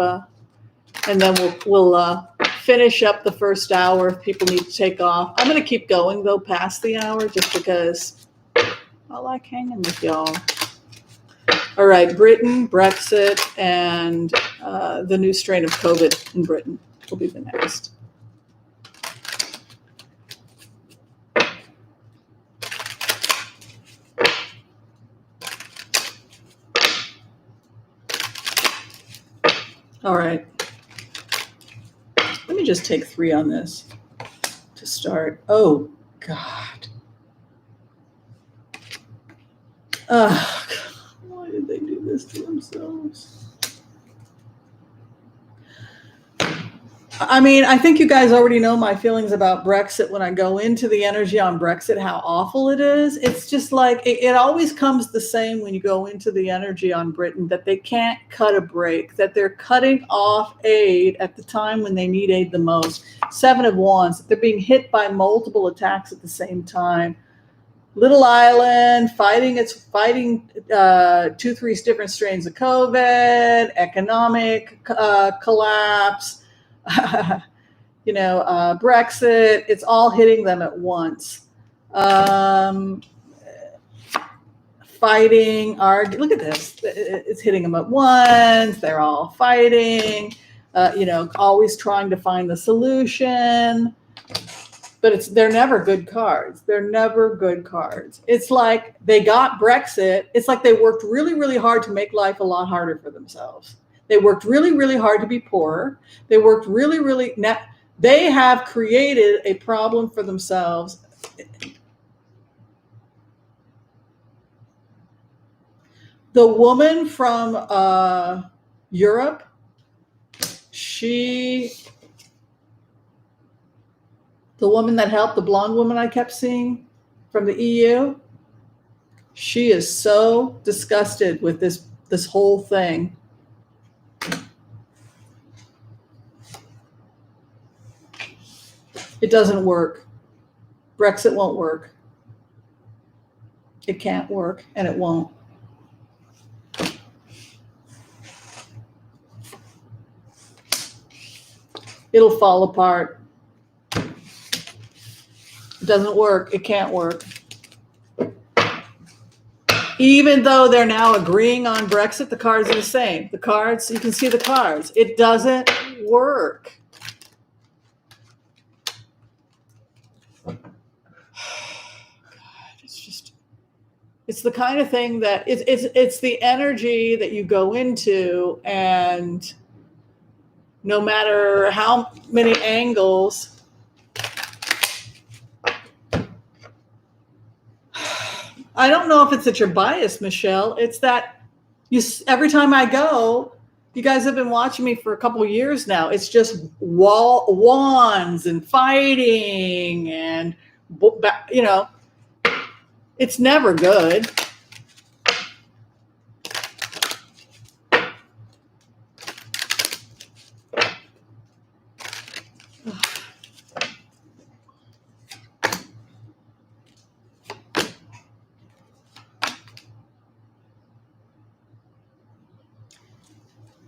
[SPEAKER 1] and then we'll finish up the first hour if people need to take off. I'm going to keep going, though, past the hour, just because I like hanging with y'all. All right, Britain, Brexit, and the new strain of COVID in Britain will be the next. All right. Let me just take 3 on this to start. Oh, God. Why did they do this to themselves? I mean, I think you guys already know my feelings about Brexit when I go into the energy on Brexit, how awful it is. It's just like, it always comes the same when you go into the energy on Britain, that they can't cut a break, that they're cutting off aid at the time when they need aid the most. 7 of Wands, they're being hit by multiple attacks at the same time. Little island fighting 2-3 different strains of COVID, economic collapse, Brexit. It's all hitting them at once. Fighting, look at this. It's hitting them at once. They're all fighting, always trying to find the solution. But they're never good cards. They're never good cards. It's like they got Brexit. It's like they worked really, really hard to make life a lot harder for themselves. They worked really, really hard to be poorer. They worked really, really. They have created a problem for themselves. The woman from Europe, the woman that helped, the blonde woman I kept seeing from the EU, she is so disgusted with this whole thing. It doesn't work. Brexit won't work. It can't work, and it won't. It'll fall apart. It doesn't work. It can't work. Even though they're now agreeing on Brexit, the cards are the same. The cards, you can see the cards. It doesn't work. God, it's just... It's the kind of thing that it's the energy that you go into, and no matter how many angles, I don't know if it's that you're biased, Michelle. It's that every time I go, you guys have been watching me for a couple of years now. It's just wands and fighting, and it's never good.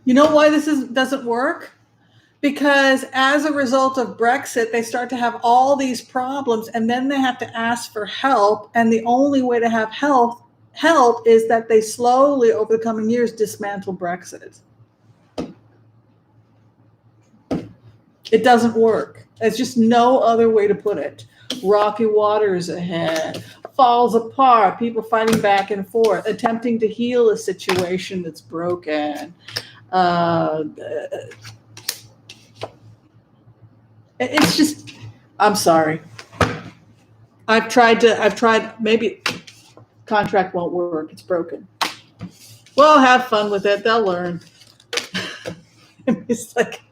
[SPEAKER 1] You know why this doesn't work? Because as a result of Brexit, they start to have all these problems, and then they have to ask for help. And the only way to have help is that they slowly, over the coming years, dismantle Brexit. It doesn't work. There's just no other way to put it. Rocky waters ahead, falls apart, people fighting back and forth, attempting to heal a situation that's broken. It's just, I'm sorry. I've tried, maybe contract won't work. It's broken. Well, have fun with it. They'll learn. It's like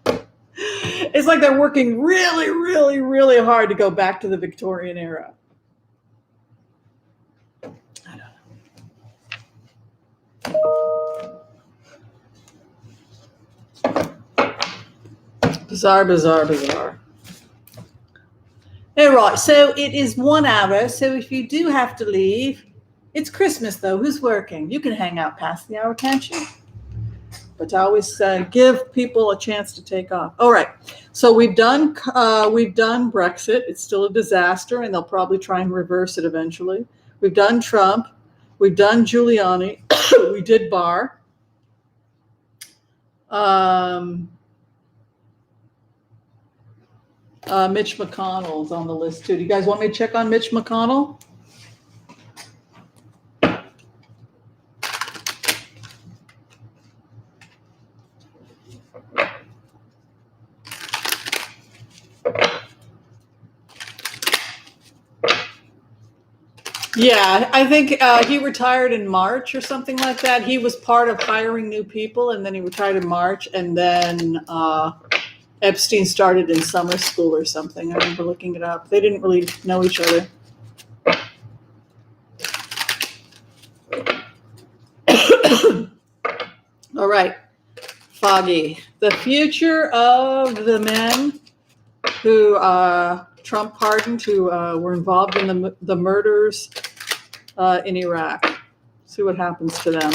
[SPEAKER 1] they're working really, really, really hard to go back to the Victorian era. I don't know. Bizarre. All right, so it is 1 hour. So if you do have to leave, it's Christmas though. Who's working? You can hang out past the hour, can't you? But I always give people a chance to take off. All right, so we've done Brexit. It's still a disaster, and they'll probably try and reverse it eventually. We've done Trump. We've done Giuliani. We did Barr. Mitch McConnell is on the list too. Do you guys want me to check on Mitch McConnell? Yeah, I think he retired in March or something like that. He was part of hiring new people, and then he retired in March, and then Epstein started in summer school or something. I remember looking it up. They didn't really know each other. All right, Foggy. The future of the men who Trump pardoned, who were involved in the murders in Iraq. See what happens to them.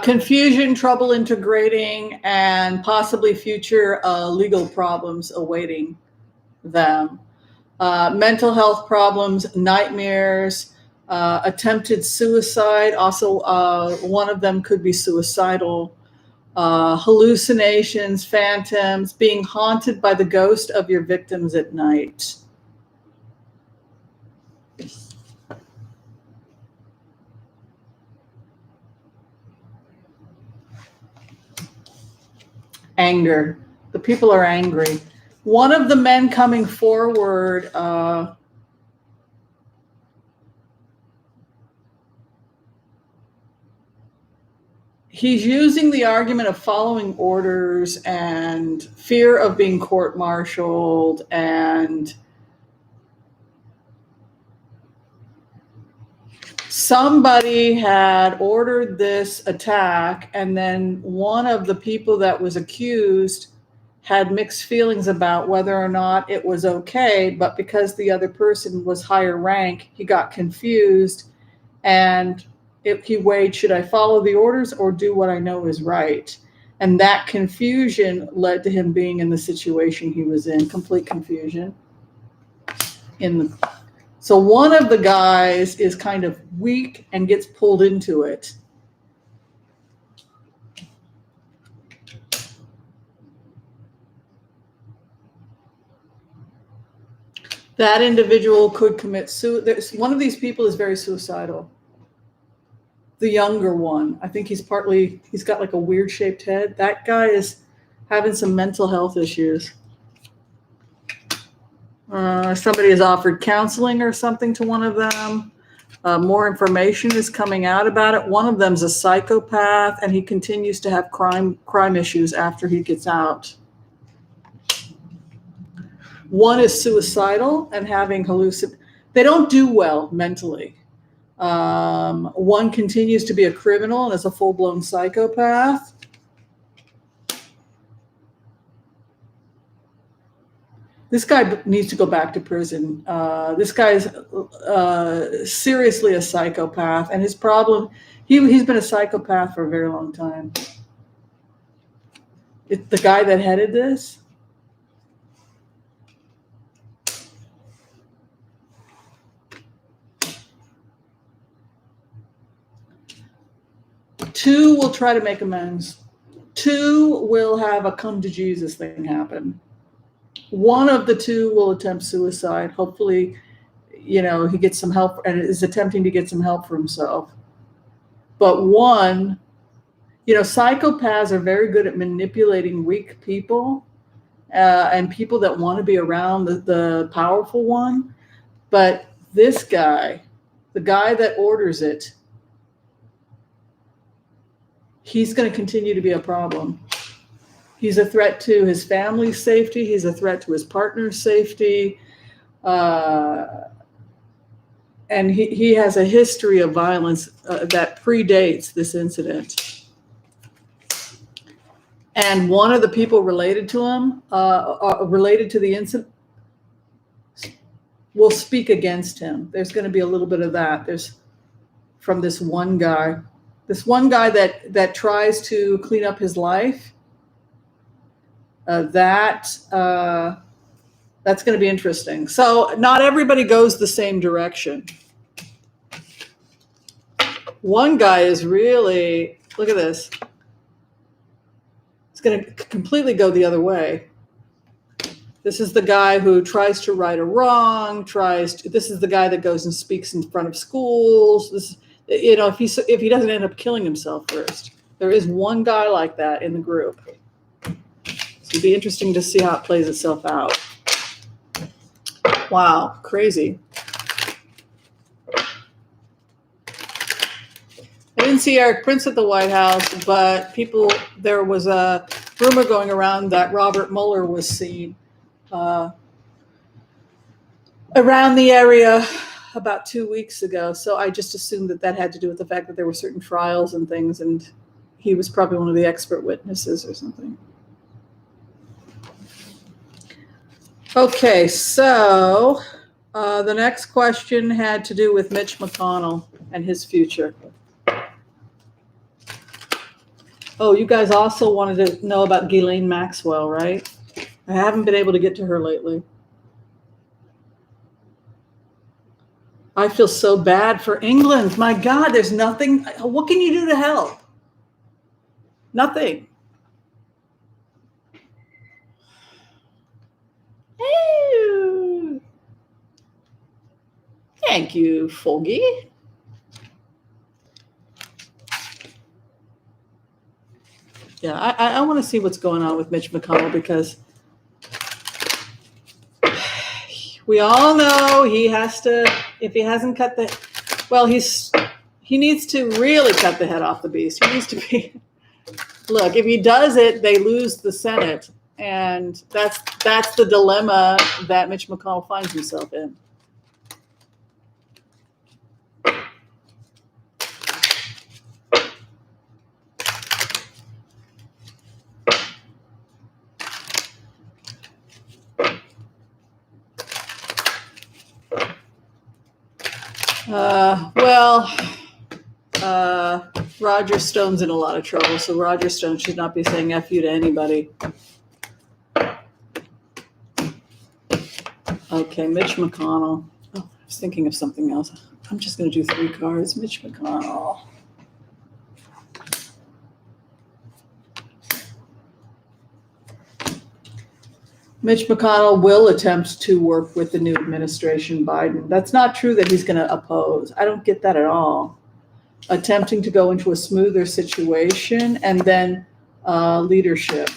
[SPEAKER 1] Confusion, trouble integrating, and possibly future legal problems awaiting them. Mental health problems, nightmares, attempted suicide. Also, one of them could be suicidal. Hallucinations, phantoms, being haunted by the ghost of your victims at night. Anger. The people are angry. One of the men coming forward, he's using the argument of following orders and fear of being court-martialed, and somebody had ordered this attack, and then one of the people that was accused had mixed feelings about whether or not it was okay, but because the other person was higher rank, he got confused, and he weighed, should I follow the orders or do what I know is right? And that confusion led to him being in the situation he was in, complete confusion. So one of the guys is kind of weak and gets pulled into it. That individual could commit suicide. One of these people is very suicidal. The younger one, I think he's got like a weird shaped head. That guy is having some mental health issues. Somebody has offered counseling or something to one of them. More information is coming out about it. One of them's a psychopath, and he continues to have crime issues after he gets out. One is suicidal and having hallucinations. They don't do well mentally. One continues to be a criminal and is a full-blown psychopath. This guy needs to go back to prison. This guy is seriously a psychopath, and his problem, he's been a psychopath for a very long time. The guy that headed this, two will try to make amends. Two will have a come to Jesus thing happen. One of the two will attempt suicide. Hopefully, he gets some help and is attempting to get some help for himself. But one, psychopaths are very good at manipulating weak people and people that want to be around the powerful one. But this guy, the guy that orders it, he's going to continue to be a problem. He's a threat to his family's safety. He's a threat to his partner's safety. And he has a history of violence that predates this incident. And one of the people related to him, related to the incident, will speak against him. There's going to be a little bit of that. There's from this one guy. This one guy that tries to clean up his life. That's going to be interesting. So not everybody goes the same direction. One guy is really, look at this. It's going to completely go the other way. This is the guy who tries to right a wrong, this is the guy that goes and speaks in front of schools. If he doesn't end up killing himself first. There is one guy like that in the group. It'd be interesting to see how it plays itself out. Wow, crazy. I didn't see Eric Prince at the White House, but there was a rumor going around that Robert Mueller was seen around the area about 2 weeks ago. So I just assumed that had to do with the fact that there were certain trials and things, and he was probably one of the expert witnesses or something. Okay, so the next question had to do with Mitch MCConnell and his future. Oh, you guys also wanted to know about Delaine Maxwell, right? I haven't been able to get to her lately. I feel so bad for England. My God, there's nothing. What can you do to help? Nothing. Thank you, Foggy. Yeah, I want to see what's going on with Mitch MCConnell, because we all know he has to, if he hasn't cut he needs to really cut the head off the beast. He needs to be, look, if he does it, they lose the Senate. And that's the dilemma that Mitch MCConnell finds himself in. Roger Stone's in a lot of trouble, so Roger Stone should not be saying F you to anybody. Okay, Mitch McConnell. Oh, I was thinking of something else. I'm just going to do 3 cards. Mitch McConnell. Mitch McConnell will attempt to work with the new administration, Biden. That's not true that he's going to oppose. I don't get that at all. Attempting to go into a smoother situation and then leadership.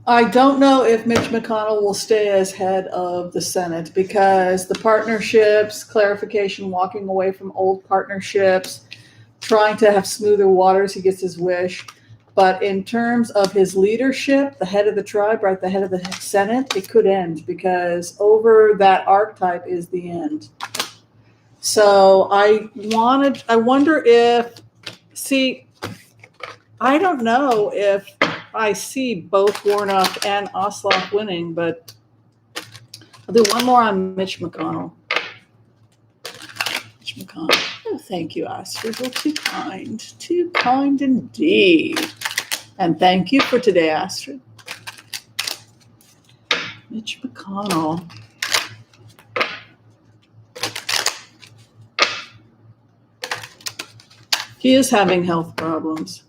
[SPEAKER 1] I don't know if Mitch McConnell will stay as head of the Senate because the partnerships, clarification, walking away from old partnerships, trying to have smoother waters, he gets his wish. But in terms of his leadership, the head of the tribe, right, the head of the Senate, it could end because over that archetype is the end. So I wonder if, I don't know if I see both Warnock and Osloff winning, but I'll do one more on Mitch McConnell. Mitch McConnell. Oh, thank you, Astrid. You're too kind. Too kind indeed. And thank you for today, Astrid. Mitch McConnell. He is having health problems.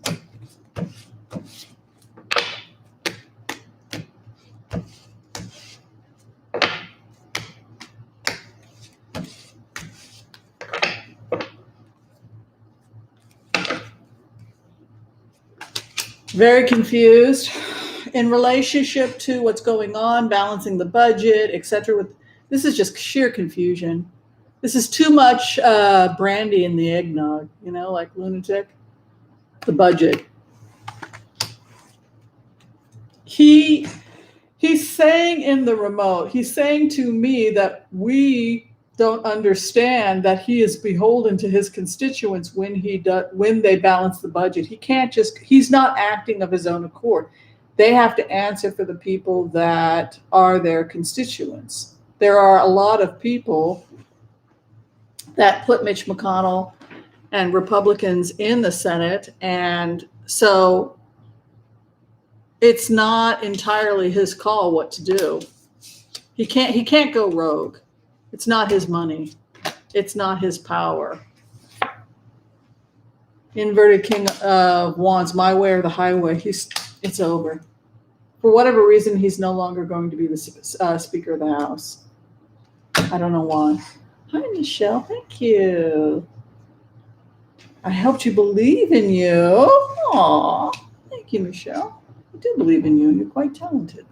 [SPEAKER 1] Very confused in relationship to what's going on, balancing the budget, etc. This is just sheer confusion. This is too much brandy in the eggnog, like lunatic. The budget. He's saying in the remote, he's saying to me that we don't understand that he is beholden to his constituents when they balance the budget. He's not acting of his own accord. They have to answer for the people that are their constituents. There are a lot of people that put Mitch McConnell and Republicans in the Senate, and so it's not entirely his call what to do. He can't go rogue. It's not his money. It's not his power. Inverted King of Wands, my way or the highway. It's over. For whatever reason, he's no longer going to be the Speaker of the House. I don't know why. Hi, Michelle. Thank you. I helped you believe in you. Aw, thank you, Michelle. I do believe in you. You're quite talented.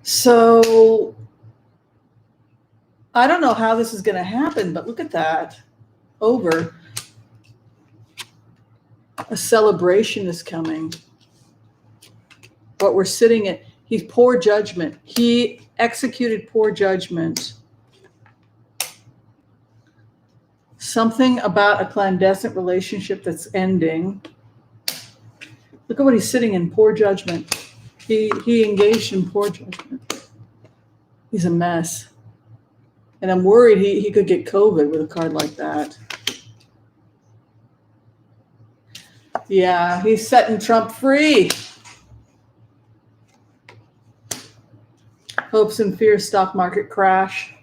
[SPEAKER 1] So I don't know how this is going to happen, but look at that. Over. A celebration is coming. What we're sitting at, he's poor judgment. He executed poor judgment. Something about a clandestine relationship that's ending. Look at what he's sitting in, poor judgment. He engaged in poor judgment. He's a mess. And I'm worried he could get COVID with a card like that. Yeah, he's setting Trump free. Hopes and fears, stock market crash.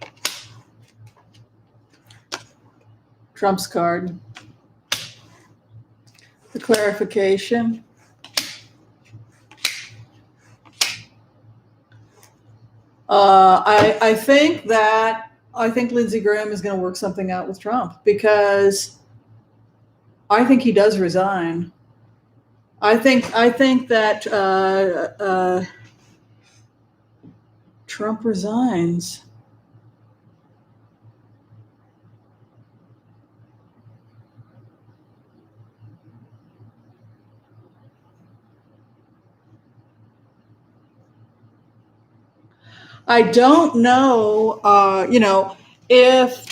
[SPEAKER 1] Trump's card. The clarification. I think Lindsey Graham is going to work something out with Trump because I think he does resign. I think that Trump resigns. I don't know, if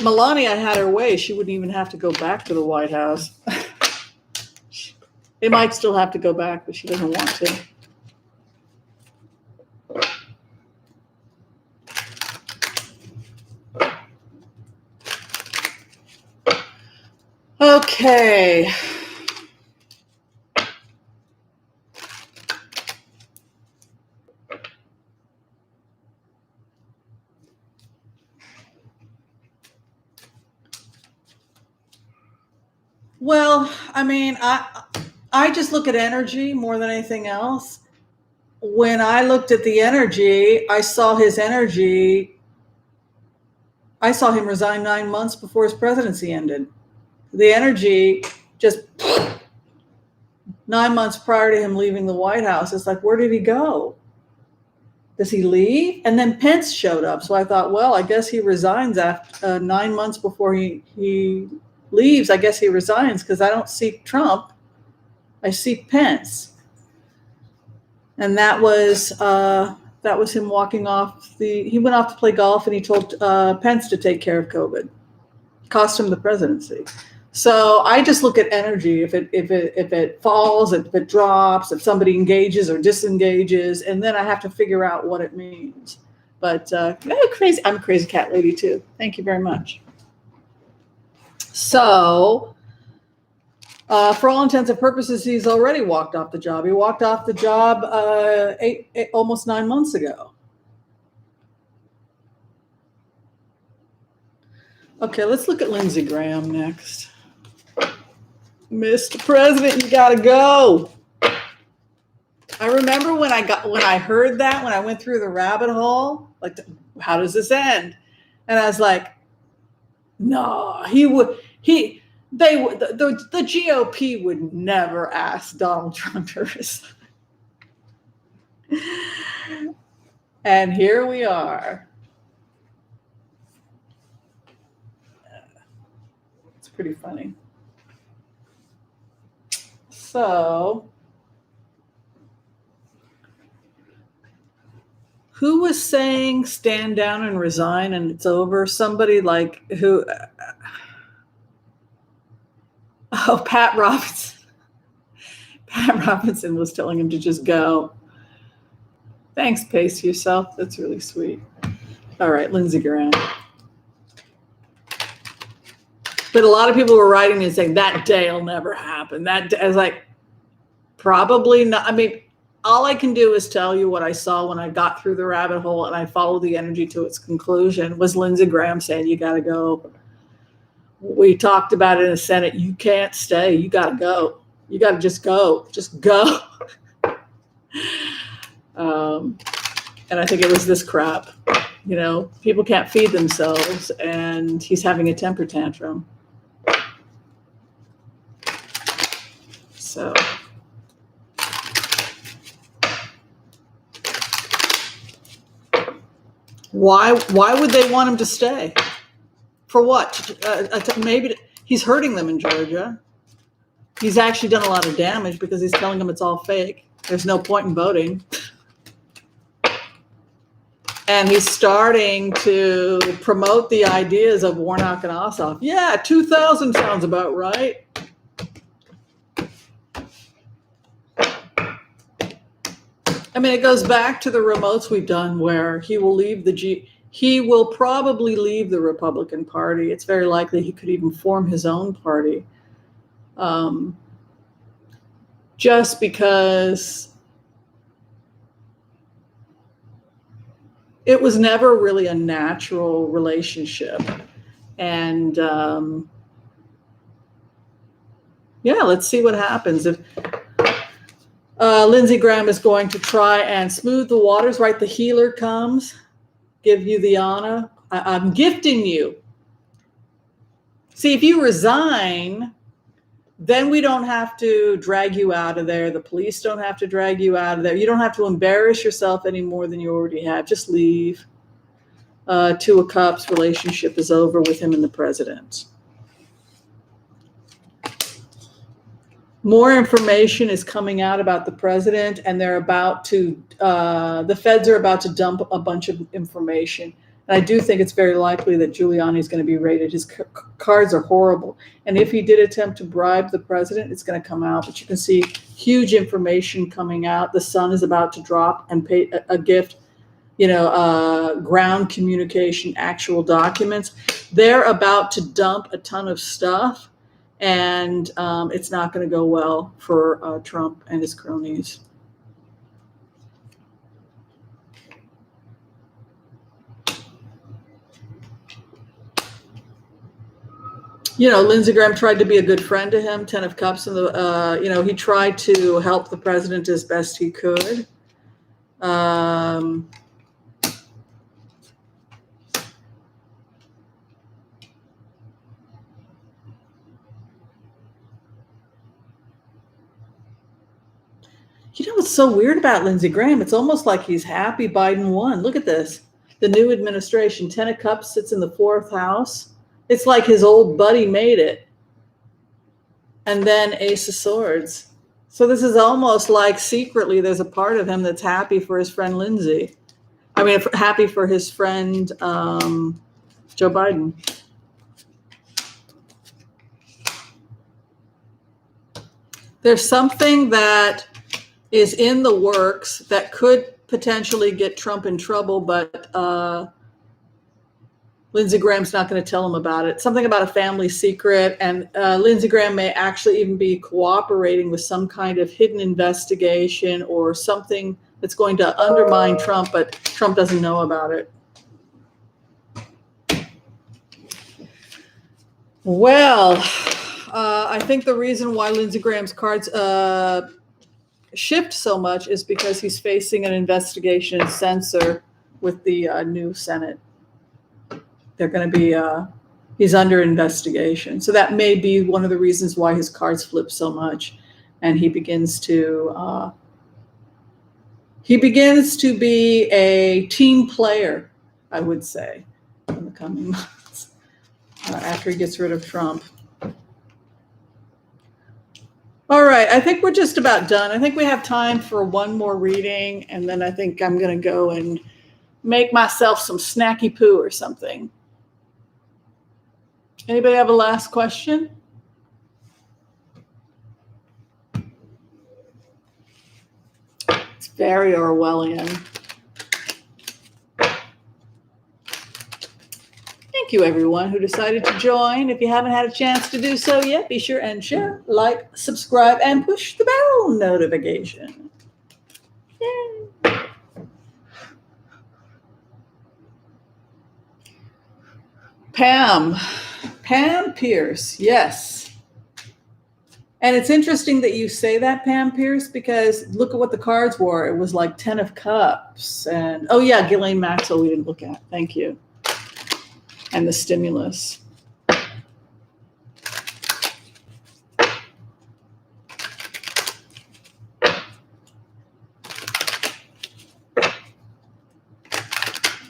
[SPEAKER 1] Melania had her way, she wouldn't even have to go back to the White House. They might still have to go back, but she doesn't want to. Okay. Well, I mean, I just look at energy more than anything else. When I looked at the energy, I saw his energy. I saw him resign 9 months before his presidency ended. The energy just 9 months prior to him leaving the White House. It's like, where did he go? Does he leave? And then Pence showed up. So I thought, well, I guess he resigns after 9 months before he leaves. I guess he resigns because I don't see Trump. I see Pence. And that was him walking off he went off to play golf and he told Pence to take care of COVID. Cost him the presidency. So I just look at energy. If it falls, if it drops, if somebody engages or disengages, and then I have to figure out what it means. But crazy. I'm a crazy cat lady too. Thank you very much. So, for all intents and purposes, he's already walked off the job. He walked off the job almost 9 months ago. Okay, let's look at Lindsey Graham next. Mr. President, you gotta go. I remember when I heard that, when I went through the rabbit hole, like, how does this end? And I was like, no, the GOP would never ask Donald Trump to resign. And here we are. It's pretty funny. So, who was saying stand down and resign and it's over? Somebody like who? Oh, Pat Robinson. Pat Robinson was telling him to just go. Thanks, pace yourself. That's really sweet. All right, Lindsey Graham. But a lot of people were writing and saying that day will never happen. That day, I was like, probably not. I mean, all I can do is tell you what I saw when I got through the rabbit hole and I followed the energy to its conclusion was Lindsey Graham saying, you got to go. We talked about it in the Senate. You can't stay. You got to go. You got to just go. Just go. And I think it was this crap. You know, people can't feed themselves, and he's having a temper tantrum. So. Why would they want him to stay? For what? Maybe he's hurting them in Georgia. He's actually done a lot of damage because he's telling them it's all fake. There's no point in voting. And he's starting to promote the ideas of Warnock and Ossoff. Yeah, 2000 sounds about right. I mean, it goes back to the remotes we've done where he will probably leave the Republican Party. It's very likely he could even form his own party. Just because it was never really a natural relationship. And let's see what happens. If Lindsey Graham is going to try and smooth the waters, right? The healer comes, give you the honor. I'm gifting you. See, if you resign, then we don't have to drag you out of there. The police don't have to drag you out of there. You don't have to embarrass yourself any more than you already have. Just leave. Two of Cups relationship is over with him and the president. More information is coming out about the president, and they're about to, the feds are about to dump a bunch of information. And I do think it's very likely that Giuliani is going to be raided. His cards are horrible. And if he did attempt to bribe the president, it's going to come out. But you can see huge information coming out. The sun is about to drop and pay a gift, ground communication, actual documents. They're about to dump a ton of stuff. And it's not going to go well for Trump and his cronies. Lindsey Graham tried to be a good friend to him, 10 of Cups. He tried to help the president as best he could. What's so weird about Lindsey Graham? It's almost like he's happy Biden won. Look at this. The new administration, 10 of Cups sits in the 4th house. It's like his old buddy made it. And then Ace of Swords. So this is almost like secretly there's a part of him that's happy for his friend Lindsey. Happy for his friend Joe Biden. There's something that is in the works that could potentially get Trump in trouble, but Lindsey Graham's not going to tell him about it. Something about a family secret, and Lindsey Graham may actually even be cooperating with some kind of hidden investigation or something that's going to undermine Trump, but Trump doesn't know about it. Well, I think the reason why Lindsey Graham's cards shift so much is because he's facing an investigation and censor with the new Senate. They're going to be, he's under investigation. So that may be one of the reasons why his cards flip so much. And he begins to be a team player, I would say, in the coming months after he gets rid of Trump. All right, I think we're just about done. I think we have time for one more reading, and then I think I'm going to go and make myself some snacky poo or something. Anybody have a last question? It's very Orwellian. Thank you, everyone who decided to join. If you haven't had a chance to do so yet, be sure and share, like, subscribe, and push the bell notification. Yay. Pam Pierce, yes. And it's interesting that you say that, Pam Pierce, because look at what the cards were. It was like 10 of Cups. And, oh, yeah, Delaine Maxwell we didn't look at. Thank you. And the stimulus.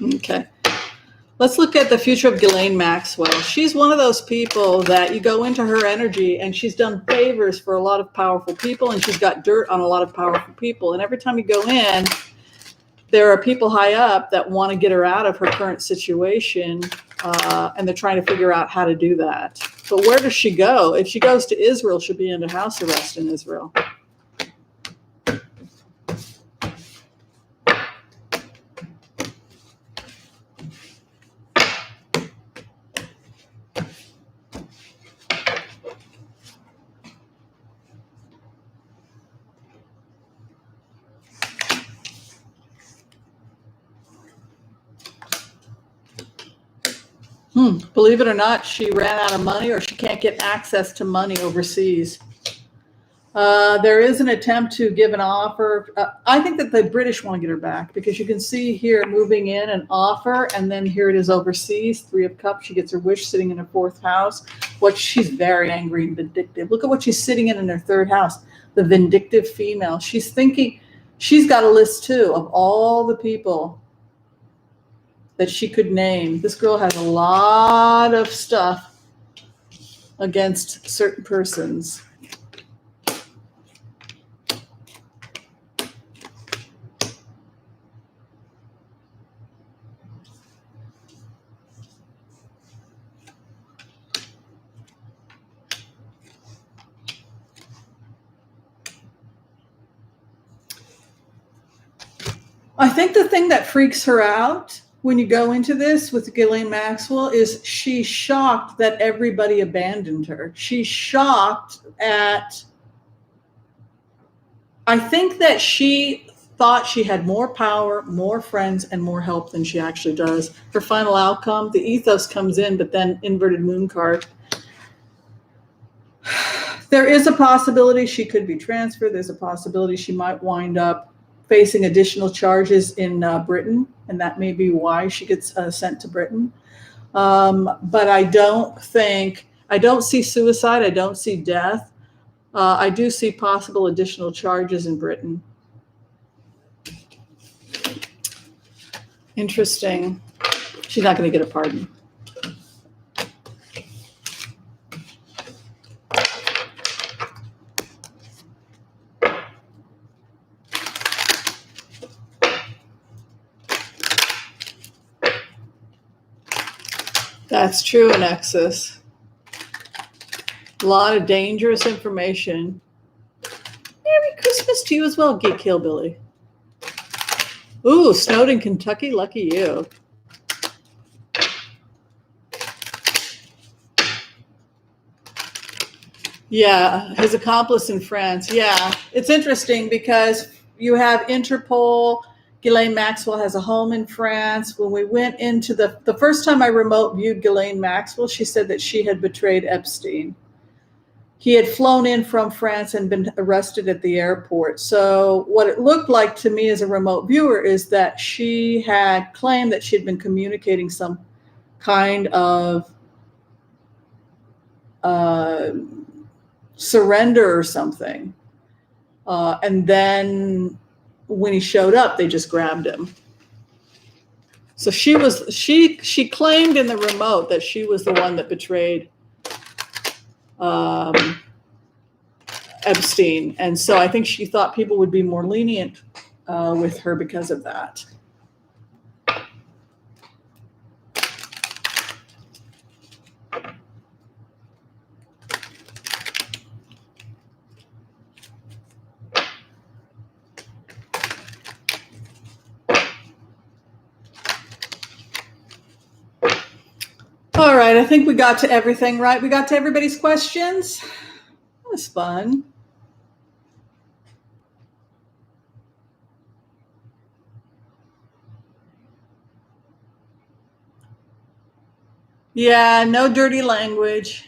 [SPEAKER 1] Okay. Let's look at the future of Delaine Maxwell. She's one of those people that you go into her energy and she's done favors for a lot of powerful people and she's got dirt on a lot of powerful people. And every time you go in, there are people high up that want to get her out of her current situation, and they're trying to figure out how to do that. But where does she go? If she goes to Israel, she'll be under house arrest in Israel. Believe it or not, she ran out of money or she can't get access to money overseas. There is an attempt to give an offer. I think that the British want to get her back because you can see here moving in an offer and then here it is overseas, 3 of Cups. She gets her wish sitting in her 4th house. She's very angry and vindictive. Look at what she's sitting in her 3rd house, the vindictive female. She's thinking, she's got a list too of all the people that she could name. This girl has a lot of stuff against certain persons. I think the thing that freaks her out when you go into this with Delaine Maxwell is she's shocked that everybody abandoned her. She's shocked at, I think that she thought she had more power, more friends, and more help than she actually does. Her final outcome, the ethos comes in, but then inverted moon card. There is a possibility she could be transferred. There's a possibility she might wind up facing additional charges in Britain, and that may be why she gets sent to Britain. But I don't see suicide. I don't see death. I do see possible additional charges in Britain. Interesting. She's not going to get a pardon. That's true in Nexus. A lot of dangerous information. Merry Christmas to you as well, Geek Hillbilly. Ooh, snowed in Kentucky. Lucky you. Yeah, his accomplice in France. Yeah, it's interesting because you have Interpol. Delaine Maxwell has a home in France. When we went into the first time I remote viewed Delaine Maxwell, she said that she had betrayed Epstein. He had flown in from France and been arrested at the airport. So what it looked like to me as a remote viewer is that she had claimed that she had been communicating some kind of surrender or something. And then when he showed up, they just grabbed him. So she claimed in the remote that she was the one that betrayed Epstein. And so I think she thought people would be more lenient with her because of that. All right, I think we got to everything, right? We got to everybody's questions. That was fun. Yeah, no dirty language.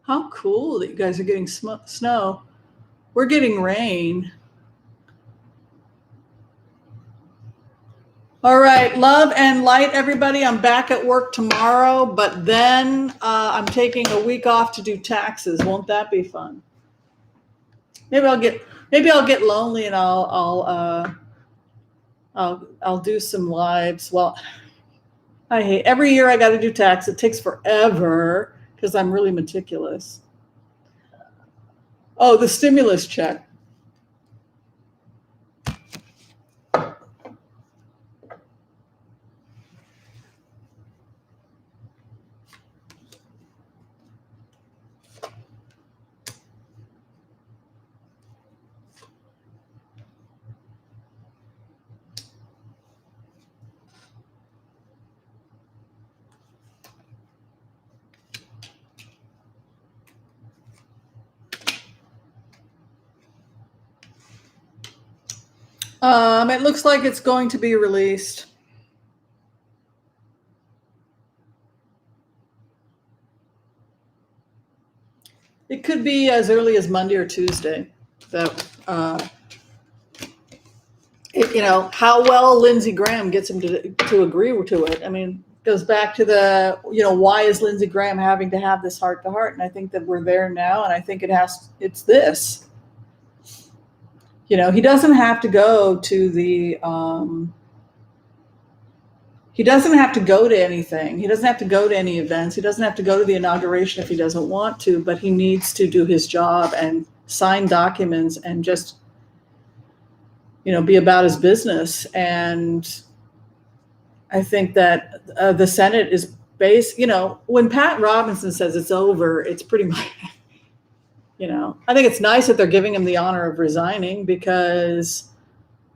[SPEAKER 1] How cool that you guys are getting snow. We're getting rain. All right, love and light, everybody. I'm back at work tomorrow, but then I'm taking a week off to do taxes. Won't that be fun? Maybe I'll get lonely and I'll do some lives. Well, I hate every year I got to do tax. It takes forever because I'm really meticulous. Oh, the stimulus check. It looks like it's going to be released. It could be as early as Monday or Tuesday. That how well Lindsey Graham gets him to agree to it. I mean, it goes back to the why is Lindsey Graham having to have this heart to heart? And I think that we're there now, and I think it's this. He doesn't have to go to the. He doesn't have to go to anything. He doesn't have to go to any events. He doesn't have to go to the inauguration if he doesn't want to, but he needs to do his job and sign documents and just, be about his business. And I think that the Senate is when Pat Robinson says it's over, it's pretty much, I think it's nice that they're giving him the honor of resigning, because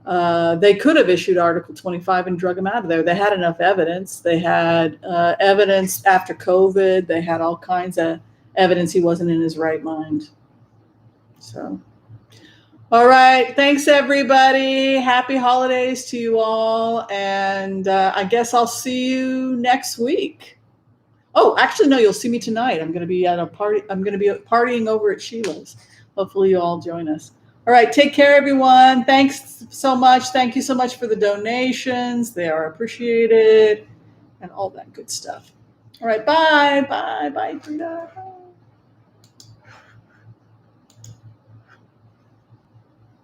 [SPEAKER 1] they could have issued Article 25 and drug him out of there. They had enough evidence. They had evidence after COVID. They had all kinds of evidence he wasn't in his right mind. So, all right. Thanks, everybody. Happy holidays to you all. And I guess I'll see you next week. Oh, actually, no, you'll see me tonight. I'm going to be at a party. I'm going to be partying over at Sheila's. Hopefully you all join us. All right. Take care, everyone. Thanks so much. Thank you so much for the donations. They are appreciated and all that good stuff. All right. Bye. Bye. Bye, Frida. Bye.